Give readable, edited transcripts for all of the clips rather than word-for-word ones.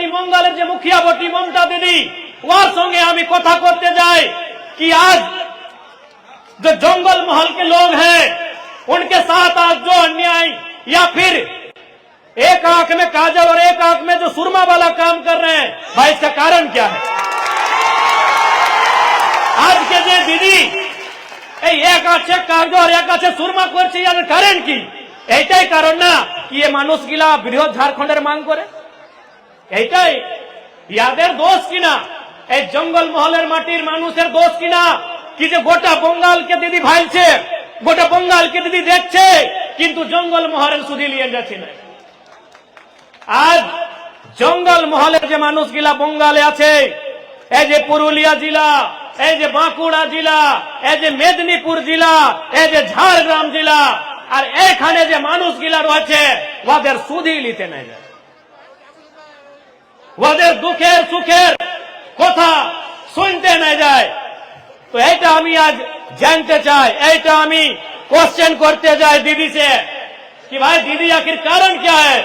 বটি बंगालेर जो मुखिया बटी ममता दीदी ওর संगे আমি কথা করতে যাই कि आज जो जंगल महल के लोग हैं उनके साथ आज जो अन्याय या फिर एक आंख में काजल और एक आंख में जो सुरमा वाला काम कर रहे हैं, भाई इसका कारण क्या है? आज के जो दीदी एक आछे कागज और एक आछे सुरमा करছে এর কারণ কি? এইটাই কারণ না কি এই মানুষগুলা বৃহৎ ঝাড়খণ্ডের মাং করে? এইটাই ইয়াদের দোষ কিনা? এই জঙ্গল মহলের মাটির মানুষের দোষ কিনা কি যে গোটা বঙ্গালকে দিদি ভাইলছে, গোটা বঙ্গালকে দিদি দেখছে, কিন্তু জঙ্গল মহলের সুধি নিয়ে যাচ্ছে না। আজ জঙ্গল মহলের যে মানুষগুলা বঙ্গালে আছে, এই যে পুরুলিয়া জেলা, এই যে বাঁকুড়া জেলা, এই যে মেদিনীপুর জেলা, এই যে ঝাড়গ্রাম জেলা, আর এখানে যে মানুষগুলা রয়েছে ওদের সুধি নিতে নাই যায়, ওদের দুঃখের সুখের কথা শুনতে নাই যায়। तो ऐसा हमें आज जानते चाहे, ऐसा हमें क्वेश्चन करते जाए दीदी से कि भाई दीदी आखिर कारण क्या है?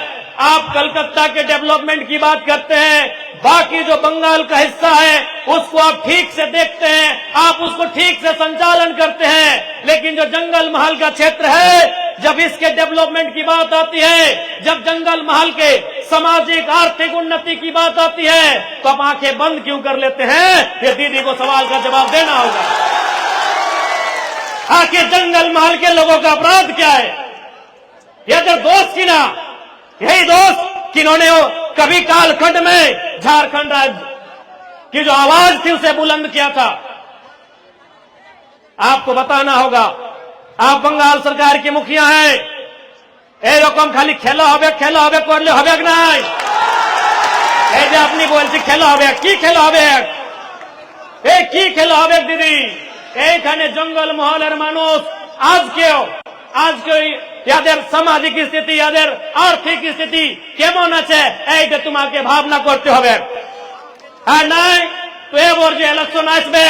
आप कलकत्ता के डेवलपमेंट की बात करते हैं, बाकी जो बंगाल का हिस्सा है उसको आप ठीक से देखते हैं, आप उसको ठीक से संचालन करते हैं, लेकिन जो जंगल महल का क्षेत्र है, जब इसके डेवलपमेंट की बात आती है, जब जंगल महल के सामाजिक आर्थिक उन्नति की बात आती है, तो आप आंखें बंद क्यों कर लेते हैं? ये दीदी को सवाल का जवाब देना होगा। आखिर जंगल महल के लोगों का अपराध क्या है? ये जो दोस्त की ना, यही दोस्त किन्होंने कभी कालखंड में झारखंड राज्य की जो आवाज थी उसे बुलंद किया था। आपको बताना होगा, आप बंगाल सरकार के मुखिया हैं, এই রকম খালি খেলা হবে করলে হবে নাই। এই যে আপনি বলছি খেলা হবে, কি খেলা হবে? এই কি খেলা হবে দিদি? এইখানে জঙ্গল মহলের মানুষ আজকে ইয়াদের সামাজিক স্থিতি, ইয়াদের আর্থিক স্থিতি কেমন আছে এইটা তোমাকে ভাবনা করতে হবে। আর নাই তো এবার যে ইলেকশন আসবে,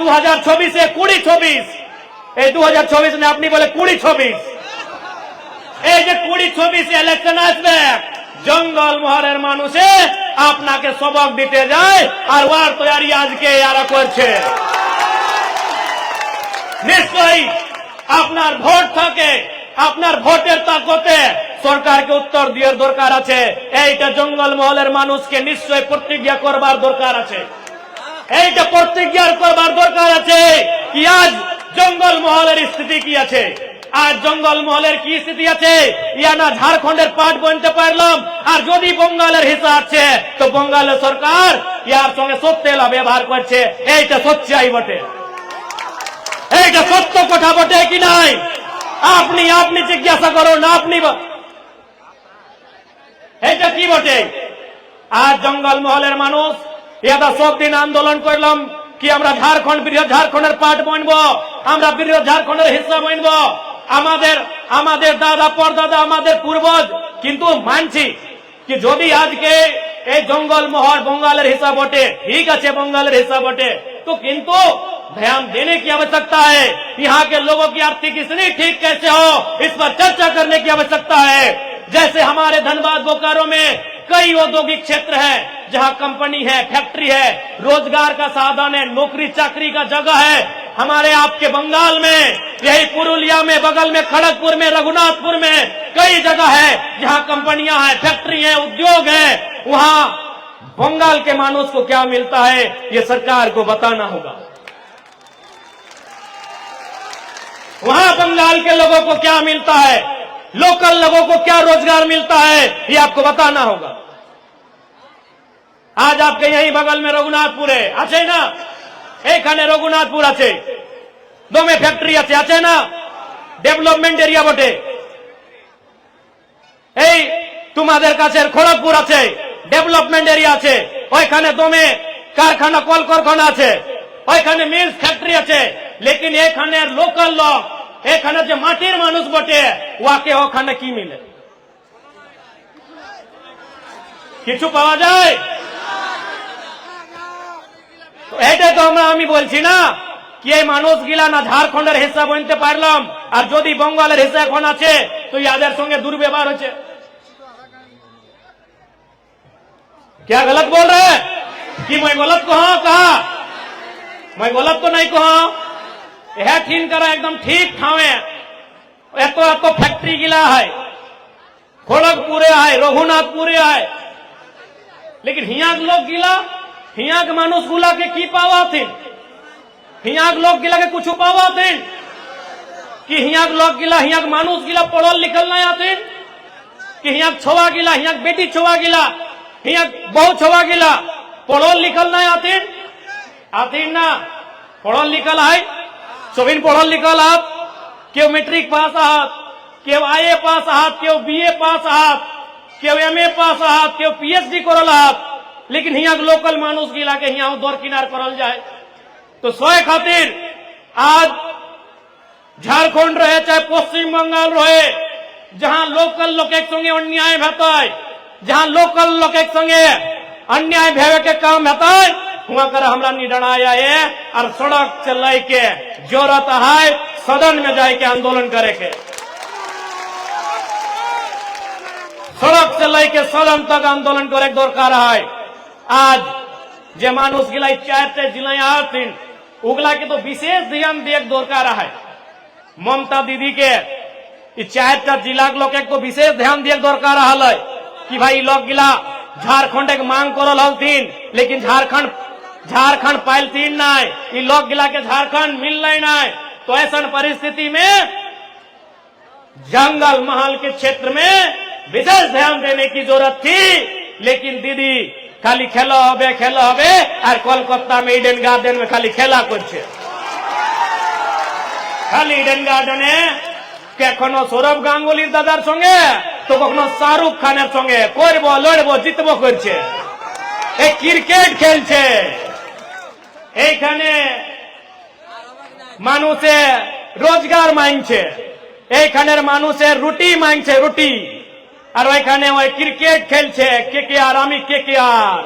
2024-এ 20-24, এই 2024 না আপনি বলে 20-24, এই যে 20-24 ইলেকশন আসবে, জঙ্গল মহলের মানুষে আপনাকে সবক দিতে যায়, আর ওর তৈরি আজকে এরা করছে। নিশ্চয়ই আপনার ভোট থাকে, আপনার ভোটের তাকতে সরকারকে উত্তর দেওয়ার দরকার আছে। এইটা জঙ্গল মহলের মানুষকে নিশ্চয়ই প্রতিজ্ঞা করবার দরকার আছে, এইটা প্রতিজ্ঞা করবার দরকার আছে কি আজ জঙ্গল মহলের স্থিতি কি আছে, আজ জঙ্গল মহলের কি স্থিতি আছে, ইয়া না ঝাড়খণ্ডের পার্ট বনতে পারলাম, আর যদি বঙ্গালের হিসাব আছে তো বঙ্গালের সরকার ইয়ার সঙ্গে সত্যেলা ব্যবহার করছে। এইটা সচ্চাই বটে, এইটা সত্য কথা বটে কি নাই? আপনি জিজ্ঞাসা করুন, আপনি এইটা কি বটে? আজ জঙ্গল মহলের মানুষ ইয়াদা সব দিন আন্দোলন করলাম কি আমরা বৃহৎ ঝাড়খণ্ডের পার্ট বনবো, আমরা বৃহৎ ঝাড়খণ্ডের হিস্সা বনবো, আমাদের দাদা পরদাদা আমাদের পূর্বজ। কিন্তু মানছি कि যদি আজকে এই জঙ্গল মহল बंगालेर हिस्सा बटे, ठीक है बंगालेर हिस्सा बटे, तो किंतु ध्यान देने की आवश्यकता है। यहाँ के लोगों की आर्थिक स्थिति ठीक कैसे हो इस पर चर्चा करने की आवश्यकता है। जैसे हमारे धनबाद बोकारो में कई औद्योगिक क्षेत्र है जहाँ कंपनी है, फैक्ट्री है, रोजगार का साधन है, नौकरी चाकरी का जगह है। हमारे आपके बंगाल में यही पुरुलिया में, बगल में खड़गपुर में, रघुनाथपुर में कई जगह है जहाँ कंपनियां हैं, फैक्ट्री है, उद्योग है। वहाँ बंगाल के मानुष को क्या मिलता है ये सरकार को बताना होगा। वहाँ बंगाल के लोगों को क्या मिलता है, लोकल लोगों को क्या रोजगार मिलता है ये आपको बताना होगा। आज आपके यही बगल में रघुनाथपुर है, আছে না? এখানে রঘুনাথপুর আছে, দমে ফ্যাক্টরি আছে না? ডেভেলপমেন্ট এরিয়া বটে। এই তোমাদের কাছে খড়গপুর আছে, ডেভেলপমেন্ট এরিয়া আছে, ওইখানে দমে কারখানা কলকারখানা আছে, ওইখানে মিলস ফ্যাক্টরি আছে। লেকিন এখানে লোকাল লোক, এখানে যে মাটির মানুষ বটে ওকে ওখানে কি মিলে? কিছু পাওয়া যায়? এটাই তো আমি বলছি না কি এই মানুষগুলা না ঝাড়খণ্ডের হিস্সা বনতে পারলাম, আর যদি বঙ্গালের হিস্সা এখন আছে তো ইয়াদের সঙ্গে দুর্ব্যবহার হচ্ছে। क्या गलत बोल रहे हैं कि मैं गलत कहा मैं गलत तो नहीं कहा। यह ठीक करा एकदम ठीक ठावे तो फैक्ट्री गिला है, खड़गपुरे है, रघुनाथपुरे है, लेकिन हियाक लोग गिला, हियाक मानुष गुला के की पावा थे, हियाक लोग गिला के कुछ पावा थे कि हियाक लोग गिला, हियाक मानुष गिला पढ़ल लिखल नहीं आते कि हियाक छोवा गिला, हियाक बेटी छोवा गिला, हियाक बहु छोवा गिला पढ़ल लिखल नहीं आते ना। पढ़ल लिखल है, सभी पढ़ल लिखल आप, क्यों मैट्रिक पास आहात, क्यों आईए पास आहात, क्यों बीए पास आहात, क्यों एमए पास आहात, क्यों पीएचडी करल आहात, लेकिन हियाक लोकल मानुष गिला के हिया दौर किनार करल जाए। तो सोए खातिर आज झारखंड रहे चाहे पश्चिम बंगाल रहे, जहां लोकल लोग एक संगे अन्याय भेता है, जहां लोकल लोग एक संगे अन्याय भेवे के काम भेता है, वहां कर हमरा निडर आया है और सड़क चल के जरूरत है सदन में जाए के आंदोलन करे के, सड़क चल के सदन तक आंदोलन करे दरकार है। आज जे मानुष गिला 4 जिला आती उगला के तो विशेष ध्यान दे दरकार है। ममता दीदी के 4 जिला के लोग को विशेष ध्यान दिए दरकार है कि भाई लोग गिला झारखंड के मांग करल हलतीन, लेकिन झारखंड पाइलतीन नहीं, लोग गिला के झारखंड मिल नहीं। तो ऐसा परिस्थिति में जंगल महल के क्षेत्र में विशेष ध्यान देने की जरूरत थी, लेकिन दीदी खाली खेलो हबे और कोलकाता में ईडन गार्डन में खाली खेला कुछ, खाली ईडन गार्डने कखनो सौरभ गांगुली दादार संगे तो कखनो शाहरुख खानेर संगे करबो लड़बो जितबो करছে, এই ক্রিকেট খেলছে। এইখানে মানুষে রোজগার মাংছে, এইখানের মানুষের রুটি মাংছে রুটি, আর ওইখানে ওই ক্রিকেট খেলছে কেকেআর, আমি কেকেআর।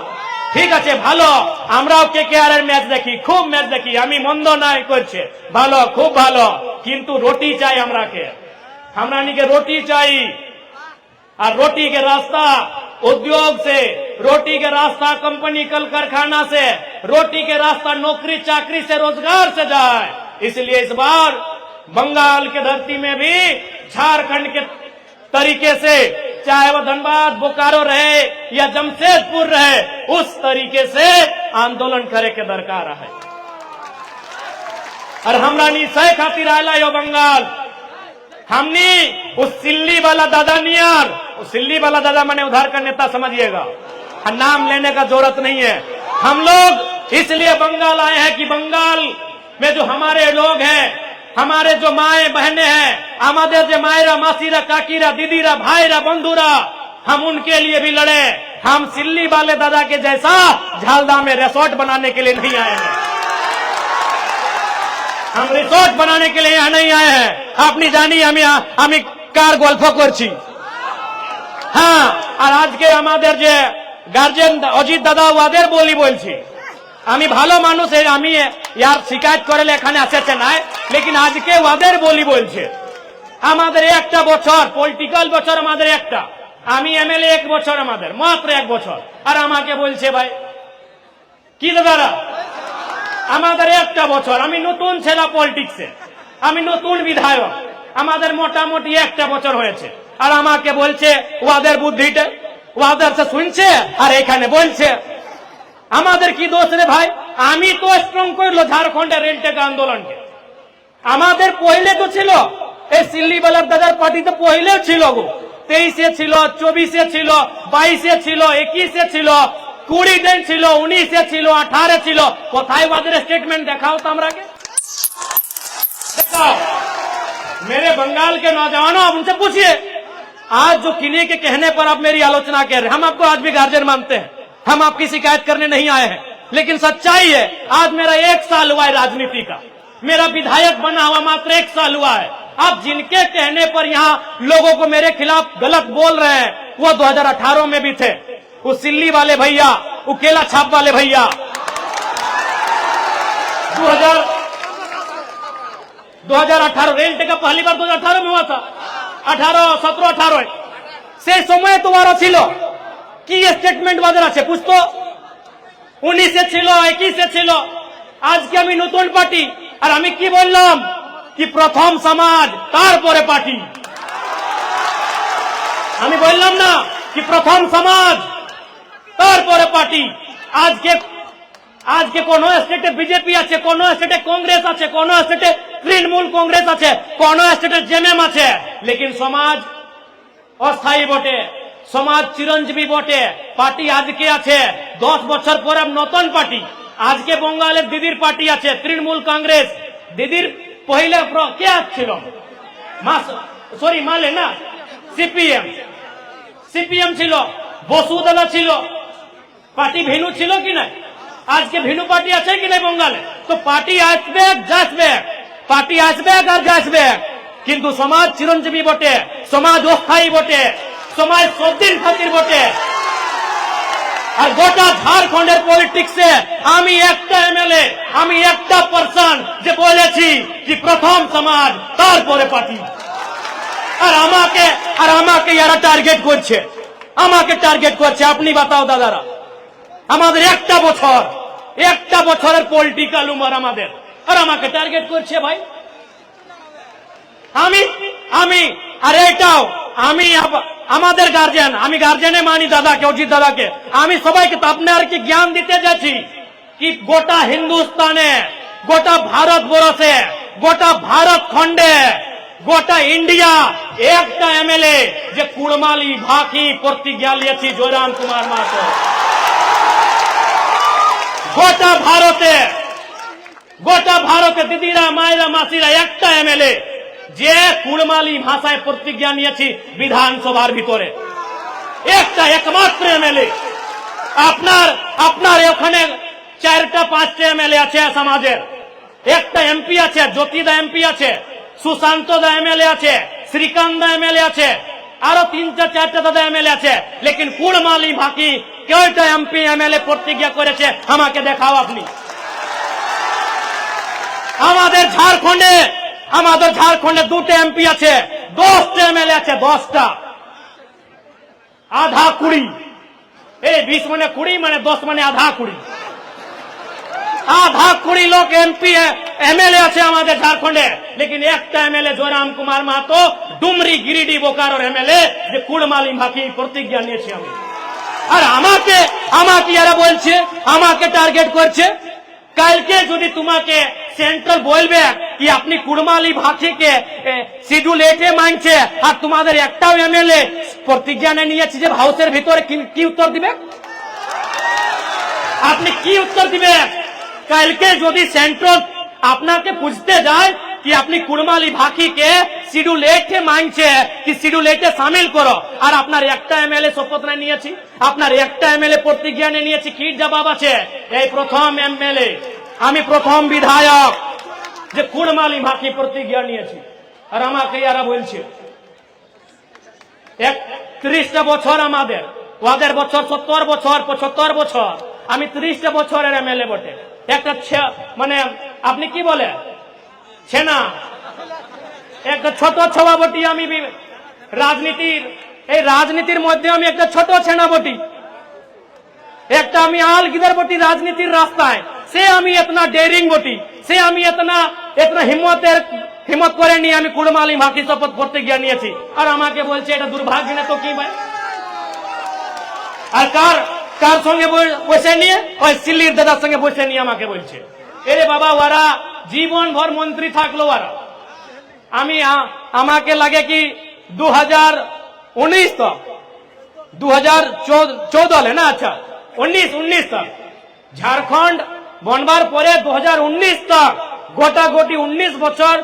ঠিক আছে ভালো, আমরাও কেকেআর এর ম্যাচ দেখি, খুব ম্যাচ দেখি, আমি মন্দ নাই করছে, ভালো খুব ভালো, কিন্তু রুটি চাই हमरा के रोटी चाहिए। और रोटी के रास्ता उद्योग से, रोटी के रास्ता कंपनी कल कारखाना से, रोटी के रास्ता नौकरी चाकरी से, रोजगार से जाए। इसलिए इस बार बंगाल के धरती में भी झारखंड के तरीके से, चाहे वो धनबाद बोकारो रहे या जमशेदपुर रहे, उस तरीके से आंदोलन करे के दरकार है। और हमरा नी सह खातिर आयला यो बंगाल, हमने उस सिल्ली वाला दादा नियर, उस सिल्ली वाला दादा मैंने उधार का नेता समझिएगा, नाम लेने का जरूरत नहीं है। हम लोग इसलिए बंगाल आए हैं कि बंगाल में जो हमारे लोग हैं, हमारे जो माए बहने हैं, हमारे जो मायरा मासीरा काकीरा दीदीरा भाईरा बंधुरा, हम उनके लिए भी लड़े। हम सिल्ली वाले दादा के जैसा झालदा में रिसोर्ट बनाने के लिए नहीं आए हैं, हम रिसोर्ट बनाने के लिए यहाँ नहीं आए हैं। अपनी जानी हमें कार गल्प करছি। हाँ, और आज के हमारे जे गार्जियन अजित दादा ওদের বলি বলছি, আমি ভালো মানুষ, আমি यार शिकायत করলে এখানে আসেছে না, लेकिन आज के ওদের বলি বলছে আমাদের একটা বছর পলিটিক্যাল বছর, আমাদের একটা, আমি এমএলএ 1 বছর, আমাদের মাত্র 1 বছর, আর আমাকে বলছে ভাই কি দাদারা আমাদের একটা বছর, আমি নতুন ছেলে পলিটিক্সে, আমি নতুন বিধায়ক, আমাদের মোটামুটি একটা বছর হয়েছে, আর আমাকে বলছে ওদের বুদ্ধিটা ওদের से শুনছে আর এখানে বলছে আমাদের কি দোষ রে ভাই। আমি তো স্ট্রং করলো ঝাড়খণ্ডের রেলটেক আন্দোলনকে, আমাদের পहिले তো ছিল এই সিল্লি বালার দাদার পার্টি, তো পহিলেও ছিল গো, 23-এ ছিল, 24-এ ছিল, 22-এ ছিল, 21-এ ছিল, 20 दिन ছিল, 19-এ ছিল, 18-এ ছিল। কোথায় ওদের স্টেটমেंट দেখাও তো আমরাকে देखाओ। मेरे बंगाल के नौजवानों, आप उनसे पूछिए, आज जो किन्हीं के कहने पर आप मेरी आलोचना कर रहे हैं, हम आपको आज भी गार्जियन मानते हैं, हम आपकी शिकायत करने नहीं आए हैं, लेकिन सच्चाई है आज मेरा 1 साल हुआ है राजनीति का, मेरा विधायक बना हुआ मात्र 1 साल हुआ है। आप जिनके कहने पर यहाँ लोगों को मेरे खिलाफ गलत बोल रहे हैं, वो 2018 में भी थे, वो सिल्ली वाले भैया, वो केला छाप वाले भैया, 2018 रेल टेका पहली बार 2018 में हुआ था, 18, 17, 18 से समय तुम्हारा ছিল কি স্টেটমেন্ট বাজার আছে বুঝতো 19-এ ছিল 21-এ ছিল আজকে আমি নতুন পার্টি আর আমি কি বললাম কি প্রথম সমাজ তারপরে পার্টি আমি বললাম না কি প্রথম সমাজ তারপরে পার্টি আজকে আজকে কোন স্টেটে বিজেপি আছে কোন স্টেটে কংগ্রেস আছে কোন স্টেটে তৃণমূল কংগ্রেস আছে কোন স্টেটে জেএমএম আছে লেকিন সমাজ অস্থায়ী বটে সমাজ চিরঞ্জীবী বটে পার্টি আজকে আছে 10 বছর পরে নতুন পার্টি আজকে বঙ্গালের দিদির পার্টি আছে তৃণমূল কংগ্রেস দিদির পহিলা কে ছিল সরি মালে না সিপিএম ছিল বসুদলা ছিল পার্টি ভেনু ছিল কি না আজকে ভেনু পার্টি আছে কি না বঙ্গালে তো পার্টি আসবে যাসবে পার্টি আসবে আর যাসবে কিন্তু সমাজ চিরঞ্জীবী বটে সমাজ অস্থায়ী বটে সমাজ সবদিন খাতির বটে আর গোটা ঝাড়খণ্ডের পলিটিক্সে আমি একটা এমএলএ আমি একটা পার্সন যে বলেছি যে প্রথম সমাজ তারপরে পার্টি আর আমাকে এরা টার্গেট করছে আমাকে টার্গেট করছে আপনি বাতাও দাদারা আমাদের একটা বছরের পলিটিক্যাল উমর আমাদের আর আমাকে টার্গেট করছে ভাই আমি আর এটাও আমি আমাদের গার্জিয়ান আমি গার্জিয়ানে মানি দাদাকে অজিত দাদাকে আমি সবাইকে আপনার কি জ্ঞান দিতে যাচ্ছি কি গোটা হিন্দুস্তানে গোটা ভারতবর্ষে গোটা ভারত খণ্ডে গোটা ইন্ডিয়া একটা এমএলএ যে কুড়মালি ভাকি প্রতিজ্ঞা নিয়েছি জয়রাম কুমার মাহাতো গোটা ভারতে দিদিরা মায়েরা মাসিরা একটা এমএলএ যে কুড়মালি ভাষায় প্রতিজ্ঞা নিয়েছি বিধানসভার ভিতরে একটা একমাত্র এমএলএ আপনার ওখানে 4টা-5টা এমএলএ আছে সমাজের একটা এমপি আছে জ্যোতিদা এমপি আছে সুশান্ত দা এমএলএ আছে শ্রীকান্ত দা এমএলএ আছে আরো 3টা-4টা দাদা এমএলএ আছে লেকিন কুড়মালি ভাকি কয়টা এমপি এমএলএ প্রতিজ্ঞা করেছে আমাকে দেখাও আপনি আমাদের ঝাড়খণ্ডে 2টা এমপি আছে 10টা এমএলএ আছে 10টা আধা 20 এই 20 মানে 20 মানে 10 মানে আধা 20 লোক এমপি এমএলএ আছে আমাদের ঝাড়খণ্ডে লেকিন একটা এমএলএ জয়রাম কুমার মাহাতো ডুমরি গিরিডি বোকারোর এমএলএ যে কুড়মালি ভাকি প্রতিজ্ঞা নিয়েছি আমি আর আমাকে এরা বলছে আমাকে টার্গেট করছে কালকে যদি তোমাকে সেন্ট্রাল বলবে কি আপনি কুড়মালি ভাষীকে শিডিউল 8-এ মানছে আর তোমাদের একটাও এমএলএ প্রতিজ্ঞা নিয়েছে যে হাউসের ভিতরে কি উত্তর দিবে আপনি কি উত্তর দিবে কালকে যদি সেন্ট্রাল আপনাকে বুঝতে যায় कि अपनी कुड़माली भाखी के শিডিউল 8-এ মানছে কি শিডিউল 8-এ শামিল করো আর আপনার একটা এমএলএ শপথ নিয়েছি আপনার একটা এমএলএ প্রতিজ্ঞা নিয়েছি কি জবাব আছে এই প্রথম এমএলএ আমি প্রথম বিধায়ক যে কুড়মালি ভাখি প্রতিজ্ঞা নিয়েছি আর আমাকে এরা বলছে 31টা বছর আমাদের ওদের বছর 70 বছর 75 বছর আমি 30টা বছরের এমএলএ বটে একটা মানে আপনি কি বলে সেনা একটা ছোট সভাপতি আমি রাজনীতির মধ্যে আমি একটা ছোট সেনাপতি একটা আমি আলগিদার বটি রাজনীতির রাস্তায় সে আমি এতনা ডেয়ারিং বটি সে আমি এতনা হিম্মত করে নিয়ে আমি কুড়মালি ভাকি শপথ করতে গিয়ে নিয়েছি আর আমাকে বলছে এটা দুর্ভাগ্য না তো কি ভাই আর কার সঙ্গে বসে নিয়ে ওই সিল্লির দাদার সঙ্গে বসে নিয়ে আমাকে বলছে এরে বাবা ওরা জীবন ভর মন্ত্রী থাকলো ওরা আমি আমাকে লাগে কি 2019 तक 2014 না আচ্ছা 19 तक झारखंड बनवार परे 2019 तक गोटा गोटी 19 बच्चर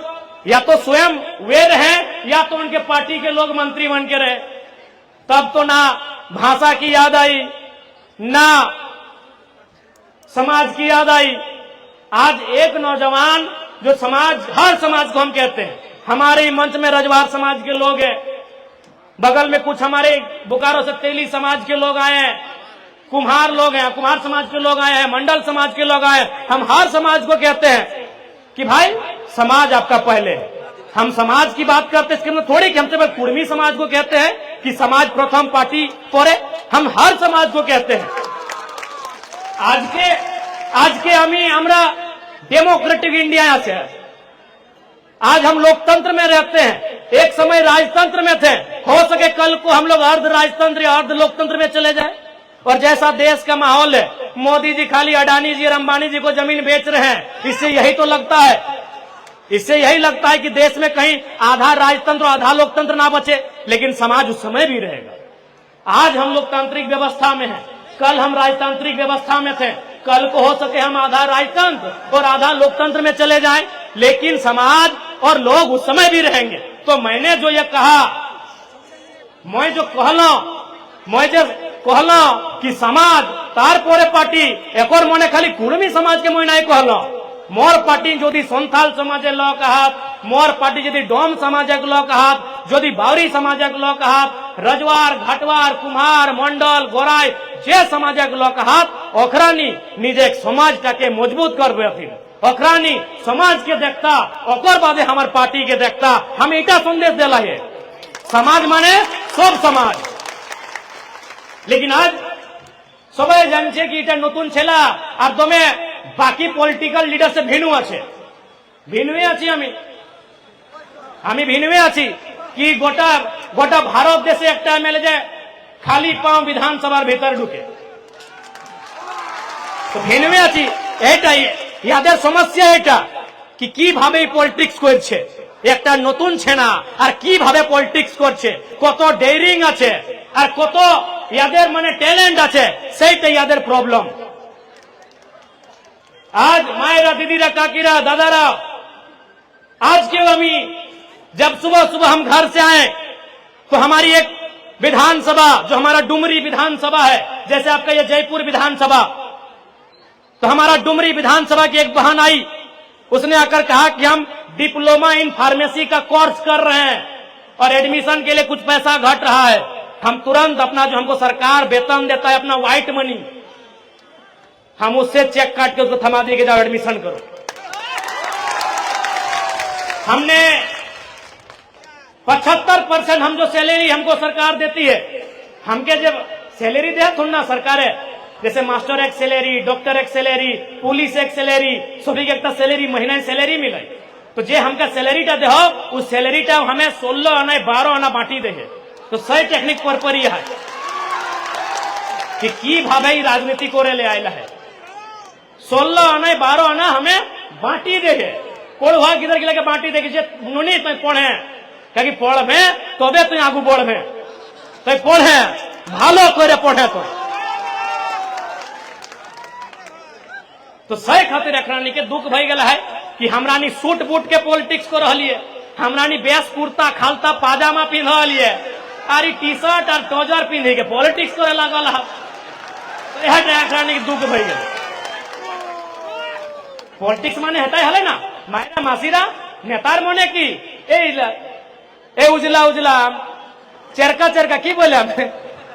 या तो स्वयं वे रहे या तो उनके पार्टी के लोग मंत्री बन के रहे तब तो ना भाषा की याद आई ना समाज की याद आई आज एक नौजवान जो हर समाज को हम कहते हैं हमारे मंच में रजवार समाज के लोग हैं बगल में कुछ हमारे बोकारो से तेली समाज के लोग आए हैं कुम्हार लोग हैं कुम्हार समाज के लोग आए हैं मंडल समाज के लोग आए हैं हम हर समाज को कहते हैं कि भाई समाज आपका पहले है हम समाज की बात करते हैं इसके अंदर थोड़ी कि हमसे कुर्मी समाज को कहते हैं कि समाज प्रथम पार्टी परे हम हर समाज को कहते हैं। आज के আমরা डेमोक्रेटिक इंडिया से आज हम लोकतंत्र में रहते हैं। एक समय राजतंत्र में थे, हो सके कल को हम लोग अर्ध राजतंत्र या अर्ध लोकतंत्र में चले जाए। और जैसा देश का माहौल है, मोदी जी खाली अडानी जी और अंबानी जी को जमीन बेच रहे हैं, इससे यही तो लगता है, इससे यही लगता है कि देश में कहीं आधा राजतंत्र आधा लोकतंत्र ना बचे। लेकिन समाज उस समय भी रहेगा। आज हम लोकतांत्रिक व्यवस्था में हैं, कल हम राजतांत्रिक व्यवस्था में थे, कल को हो सके हम आधा राजतंत्र और आधा लोकतंत्र में चले जाएं, लेकिन समाज और लोग उस समय भी रहेंगे। तो मैंने जो ये कहा, मैं जो कहला कि समाज तार पोरे पार्टी एक और मने खाली कुर्मी समाज के मैं नहीं कहला। मोर पार्टी যদি সন্থাল সমাজের লোক আহাত, মোর পার্টি যদি ডোম সমাজের লোক আহাত, যদি বাউরি সমাজের লোক আহাত, रजवार घाटवार कुम्हार मंडल गोराई जे समाजक लोक हाथ ओखरानी निजे समाजटाके मजबूत करबे फिर ओखरानी समाज के देखता ओकर बादे हमार पार्टी के देखता। हम एटा संदेश देला है समाज माने सब समाज। लेकिन आज सबाई जानছে कि এটা নতুন ছেলা আর দমে বাকি পলিটিক্যাল লিডারশিপ ভিন্ন আছে। ভিন্নই আছি আমি ভিন্নই আছি कि गोटा गोटा भारत देशे एक एमएलए जे खाली पाँव विधानसभार भीतर ढुके तो ভিন্নই আছি। এটাই ইয়াদের সমস্যা এটা कि কিভাবে পলিটিক্স করছে একটা নতুন ছেনা আর কিভাবে পলিটিক্স করছে, কত ডেয়ারিং আছে আর কত ইয়াদের মানে ট্যালেন্ট আছে, সেইটাই ইয়াদের প্রবলেম। आज मायरा दीदीरा काकीरा दादारा आज के हमी जब सुबह सुबह हम घर से आए तो हमारी एक विधानसभा जो हमारा डुमरी विधानसभा है, जैसे आपका ये जयपुर विधानसभा, तो हमारा डुमरी विधानसभा की एक बहन आई, उसने आकर कहा कि हम डिप्लोमा इन फार्मेसी का कोर्स कर रहे हैं और एडमिशन के लिए कुछ पैसा घट रहा है। हम तुरंत अपना जो हमको सरकार वेतन देता है अपना व्हाइट मनी, हम उससे चेक काट के उसको थमा दिए कि जाओ एडमिशन करो। हमने 75% हम जो सैलरी हमको सरकार देती है, हमके जब सैलरी दे थोड़ा ना सरकार है, जैसे मास्टर एक सैलरी, डॉक्टर एक सैलरी, पुलिस एक सैलरी, सभी के एक सैलरी महीना सैलरी मिले, तो जे हमका सैलरी टा दे हो उस सैलरी टा हमें 16 आना 12 आना बांटी दे है। तो सही टेक्निक पर ही है कि भावे राजनीति को ले आयला है। 16 आना 12 आना हमें बांटी दे है। कोड़ हुआ किधर के लेके बांटी दे नुनी तो पढ़े क्या पढ़े तबे तुम आगू बढ़े तो पढ़े भालो करे पढ़े तो सही खातिर अखरानी के दुख भई गला है कि हमरानी सूट बूट के पॉलिटिक्स को रहलिए, हमरानी बेस कुर्ता खालता पाजामा पिंधलिए और टी शर्ट और ट्राउजर पिंधे के पॉलिटिक्स करे लागल है। तो यह अखरानी के दुख भई गए। पॉलिटिक्स माने हटाई हले ना मायरा मासीरा नेतार मने की ए उजला उजला चरका चरका की बोले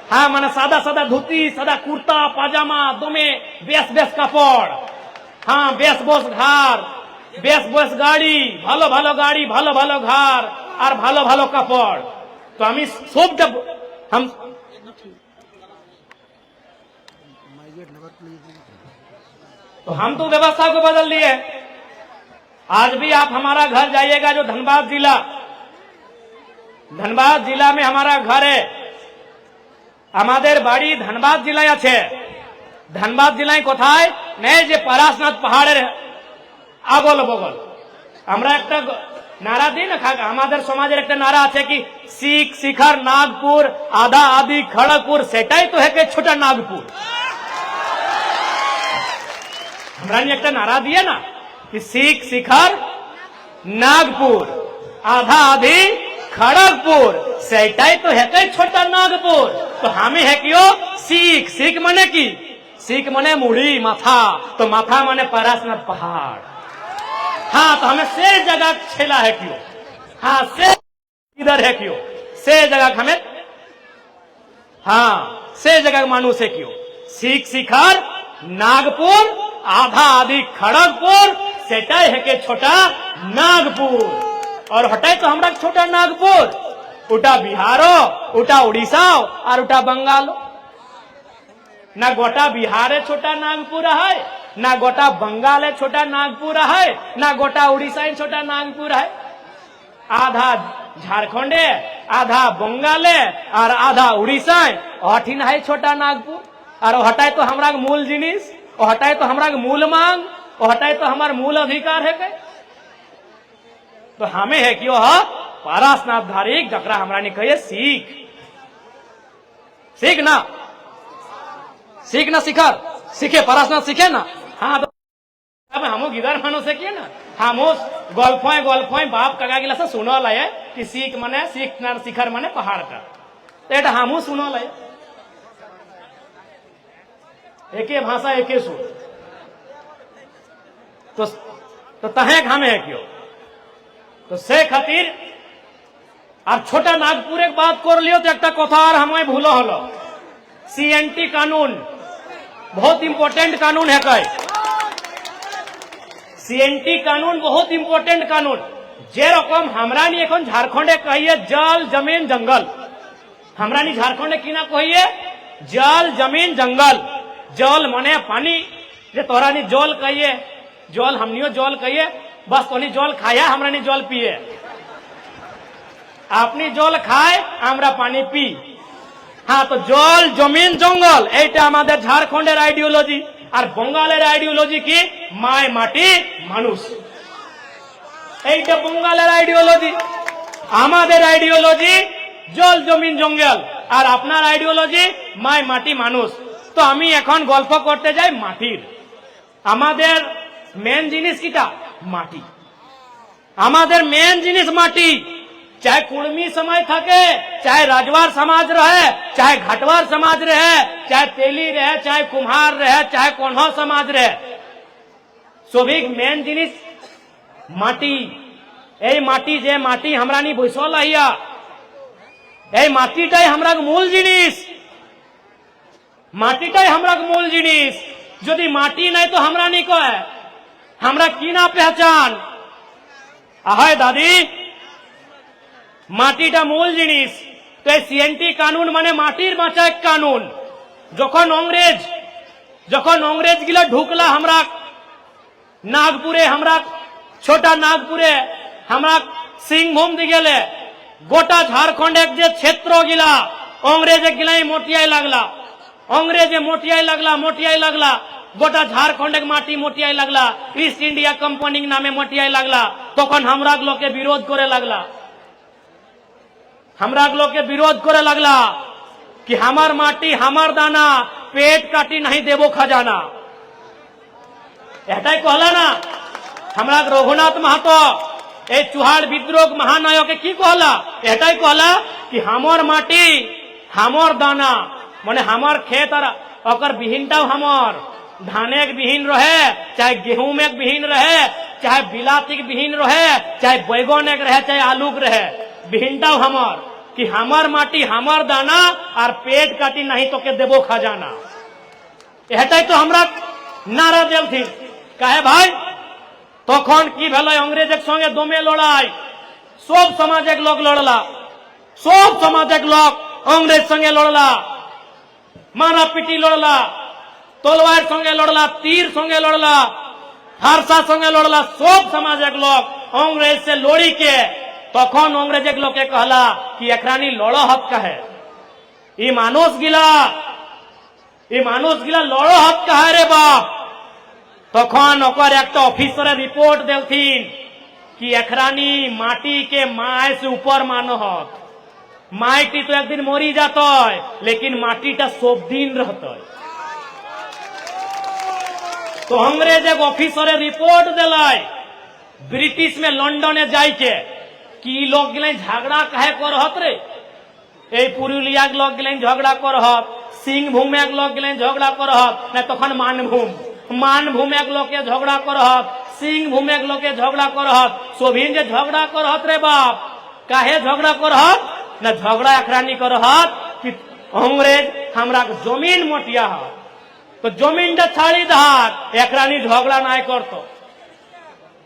हाँ माने सादा सादा धोती सादा कुर्ता पाजामा दमे बेस बेस कापड़, हाँ बेस बोस घर बेस बोस गाड़ी भालो भालो गाड़ी भालो भालो घर और भालो भालो कापड़। तो हम सब हम तो हम तो व्यवस्था को बदल लिए। आज भी आप हमारा घर जाइएगा जो धनबाद जिला में हमारा घर है, हमारे बाड़ी धनबाद जिला আছে। धनबाद जिलाয় কোথায় নেই যে পরাশনাথ পাহাড়ের আগল বগল আমরা একটা নারা দিই না, আমাদের সমাজের একটা নারা আছে কি শিখ শিখর নাগপুর আধা আদি খড়গপুর, সেটাই তো है छोटा नागपुर। हमरा ने एक नारा दिया ना कि सीख शिखर नागपुर आधा आधी खड़गपुर, सेटाई तो है कई छोटा नागपुर। तो हमें है क्यों सीख सीख मने की सीख मने मुड़ी माथा, तो माथा मने परासनाथ पहाड़। हाँ तो हमें से जगह छेला है क्यों, हाँ से इधर है क्यों, से जगह हमें हाँ से जगह मानुष है क्यों सीख शिखर नागपुर आधा आधी खड़गपुर, सेटाई है के छोटा नागपुर। और हटाए तो हमरा छोटा नागपुर, उठा बिहारो उठा उड़ीसा और उठा बंगाल। ना गोटा बिहारे छोटा नागपुर है, ना गोटा बंगाल छोटा नागपुर है, ना गोटा उड़ीसा छोटा नागपुर है। आधा झारखंड आधा बंगाल और आधा उड़ीसा अठिन है छोटा नागपुर। और हटाए तो हमारा मूल जिनिस, हटाए तो हमारा मूल मांग, हटाए तो हमारा मूल अधिकार है के? तो हमें है कि वह पारसनाथ धारी जकरा हमरा ने कहिए सीख, सीख ना, सीख ना, शिखर सीखे पारसनाथ सीखे ना। हाँ तो अब हम गिदर मानो से किए ना, हम गल्फोय बाप कगा गिला से सुनल है कि सीख मने सीख ना शिखर मने पहाड़ का, तो एटा हमू सुनल है, एके भाषा एके सुर। तो तहे हमें है क्यों? तो से खातिर और छोटा नागपुर एक बात कर लियो तो एक कथा और हमें भूलो हलो, CNT कानून बहुत इंपोर्टेंट कानून है। कई CNT कानून बहुत इंपोर्टेंट कानून, जे रकम हमरा नी एखन झारखंडे कहिए जल जमीन जंगल, हमरा नी झारखंडे की ना कहिए जल जमीन जंगल। जल मने पानी, जे तोरा नी जल कहिए, जल हमनियो जल कहिए, बस तोनी जल खाया हमरा नी जल पिए, अपनी जल खाए हमरा पानी पी। हाँ तो जल जमीन जंगल এইটা আমাদের ঝাড়খণ্ডের আইডিওলজি, আর বঙ্গালের আইডিওলজি কি মায় মাটি মানুষ, এইটা বঙ্গালের আইডিওলজি। আমাদের আইডিওলজি জল জমিন জঙ্গল, আর আপনার আইডিওলজি মায় মাটি মানুষ। তো আমি এখন গল্প করতে যাই মাটির। আমাদের মেন জিনিস কিটা মাটি, আমাদের মেন জিনিস মাটি। चाहे कुर्मी समाज थके, चाहे राजवार समाज रहे, चाहे घाटवार समाज रहे, चाहे तेली रहे, चाहे कुम्हार रहे, चाहे कोन्हा समाज रहे, सभी मेन जिनिस माटी। এই মাটি যে মাটি हमरा नी বৈশল আইয়া, এই মাটিটাই हमरा মূল জিনিস, মাটিটাই हमरा মূল জিনিস। যদি মাটি নাই তো हमरा नी কয় हमरा কি না পেহচান। আহায় দাদি মাটিটা মূল জিনিস। তো এই CNT কানুন মানে মাটির বাঁচায় কানুন। যখন অংরেজ গিলা ঢুকলা हमरा नागपुरे, हमरा छोटा नागपुरे, हमरा सिंहभूम दिगेले गोटा झारखंड एक जे क्षेत्र गिला अंग्रेज गिलाई मोटियाई लगला, अंग्रेजे मोटियाई लगला, गोटा झारखंड माटी मोटियाई लगला, ईस्ट इंडिया कंपनी नामे मोटियाई लगला। तखन हमरा लोग के विरोध करे लगला, हमरा लोग के विरोध करे लगला कि हमार माटी हमार दाना, पेट काटी नहीं देवो खजाना। एटाई कहला ना हमरा रघुनाथ महतो ए चुहाड़ विद्रोह महानायक की कहला, एटाई कहला कि हमार माटी हमार दाना, माने हमार खेत और अकर बिहीनटाও हमार, धाने के बिहीन रहे, चाहे गेहूं में बिहीन रहे, चाहे बिलाती के बिहीन रहे, चाहे बैगन के रहे, चाहे आलू के रहे, बिहीनटाও हमार। कि हमार माटी हमार दाना और पेट काटी नहीं तो के देवो खजाना। एटाई तो हमरा नारा देल थी। कहे भाई तखन की भेल अंग्रेजक संगे दमे लड़ाई, सब समाजक लोग लड़ला, सब समाजक लोग अंग्रेज संगे लड़ला, मारा पीटी लड़ला, तलवार संगे लड़ला, तीर संगे लड़ला, फारसा संगे लड़ला, सब समाजक लोग अंग्रेज से लड़ी के तखन अंग्रेज लोग के कहला कि एकरानी लड़ो हत कहे, ई मानुष गिला लड़ो हत कहे रे बाप। तखन ओकर एक ऑफिसर रिपोर्ट देलथिन कि एकरानी माटी के माय से ऊपर मानो हत, माटी तो एक दिन मरी जात लेकिन माटीटा सब दिन रहत। तो अंग्रेज एक ऑफिसर रिपोर्ट दिलाई ब्रिटिश में लंडने जाके कि लोग गिले झगड़ा कहे करहत रे, ए पुरुलिया के लोग गिले झगड़ा करहत, सिंहभूम के लोग गिले झगड़ा करहत, ना तखन मानभूम के लोग के झगड़ा करहत, सिंहभूम के लोग के झगड़ा करहत, सोभिन जे झगड़ा करहत रे बाप। काहे झगड़ा करहत? ना झगड़ा एकरानी करहत कि अंग्रेज हमरा जमीन मोटिया हत, तो जमीन छाड़ी दहात, एकरानी झगड़ा ना करतो।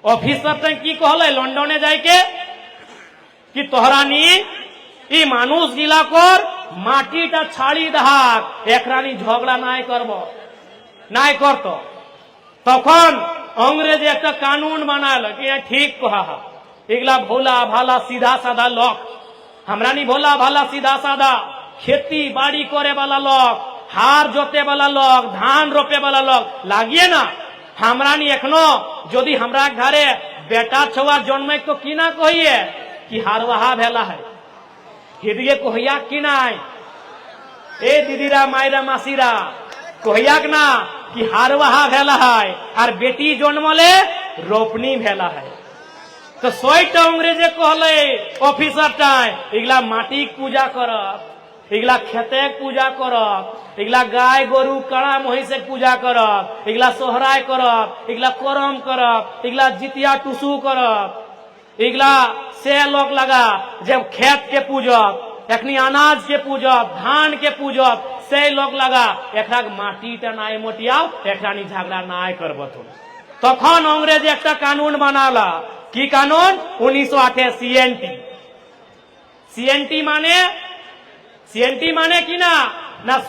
ऑफिसर की कहले लंडने जाके कि तोहरानी ई मानुष गिला कर মাটিটা ছাড়ি দেহাক একরানি ঝগড়া নাই করব নাই করত তখন अंग्रेज एक कानून बनाल कि ठीक कहा एगला भोला भाला सीधा साधा लोग हमरा नहीं भोला भाला सीधा साधा खेती बाड़ी करे वाला लोग हार जोते वाला लोग धान रोपे वाला लोग लागिए ना हमरा नहीं एखनो यदि हमरा घरे बेटा छुआ जन्म तो की ना कहिए कि हारवाहा भेला है हिदिए कहिया कि नाई ए दीदीरा मायरा मासीरा कहिया ना कि हारवाहा भेला है और बेटी जन्मले रोपनी भेला है तो 100टा अंग्रेजे कहले ऑफिसर टाइम एगला माटी पूजा करब एगला खेते पूजा करब एगला गाय गोरु कड़ा महिषे पूजा करब एगला सोहराय करब एगला करम करब एगला जितिया टुसू करब एगला से लोग लगा जब खेत के पूजब एखनी अनाज के पूजब धान के पूजब से लोग लगा एकरा माटी नाई मोटियाओ एकरा नी झगड़ा नाई करब तखन अंग्रेज एक कानून बनाला की कानून 1908 सीएनटी माने कि ना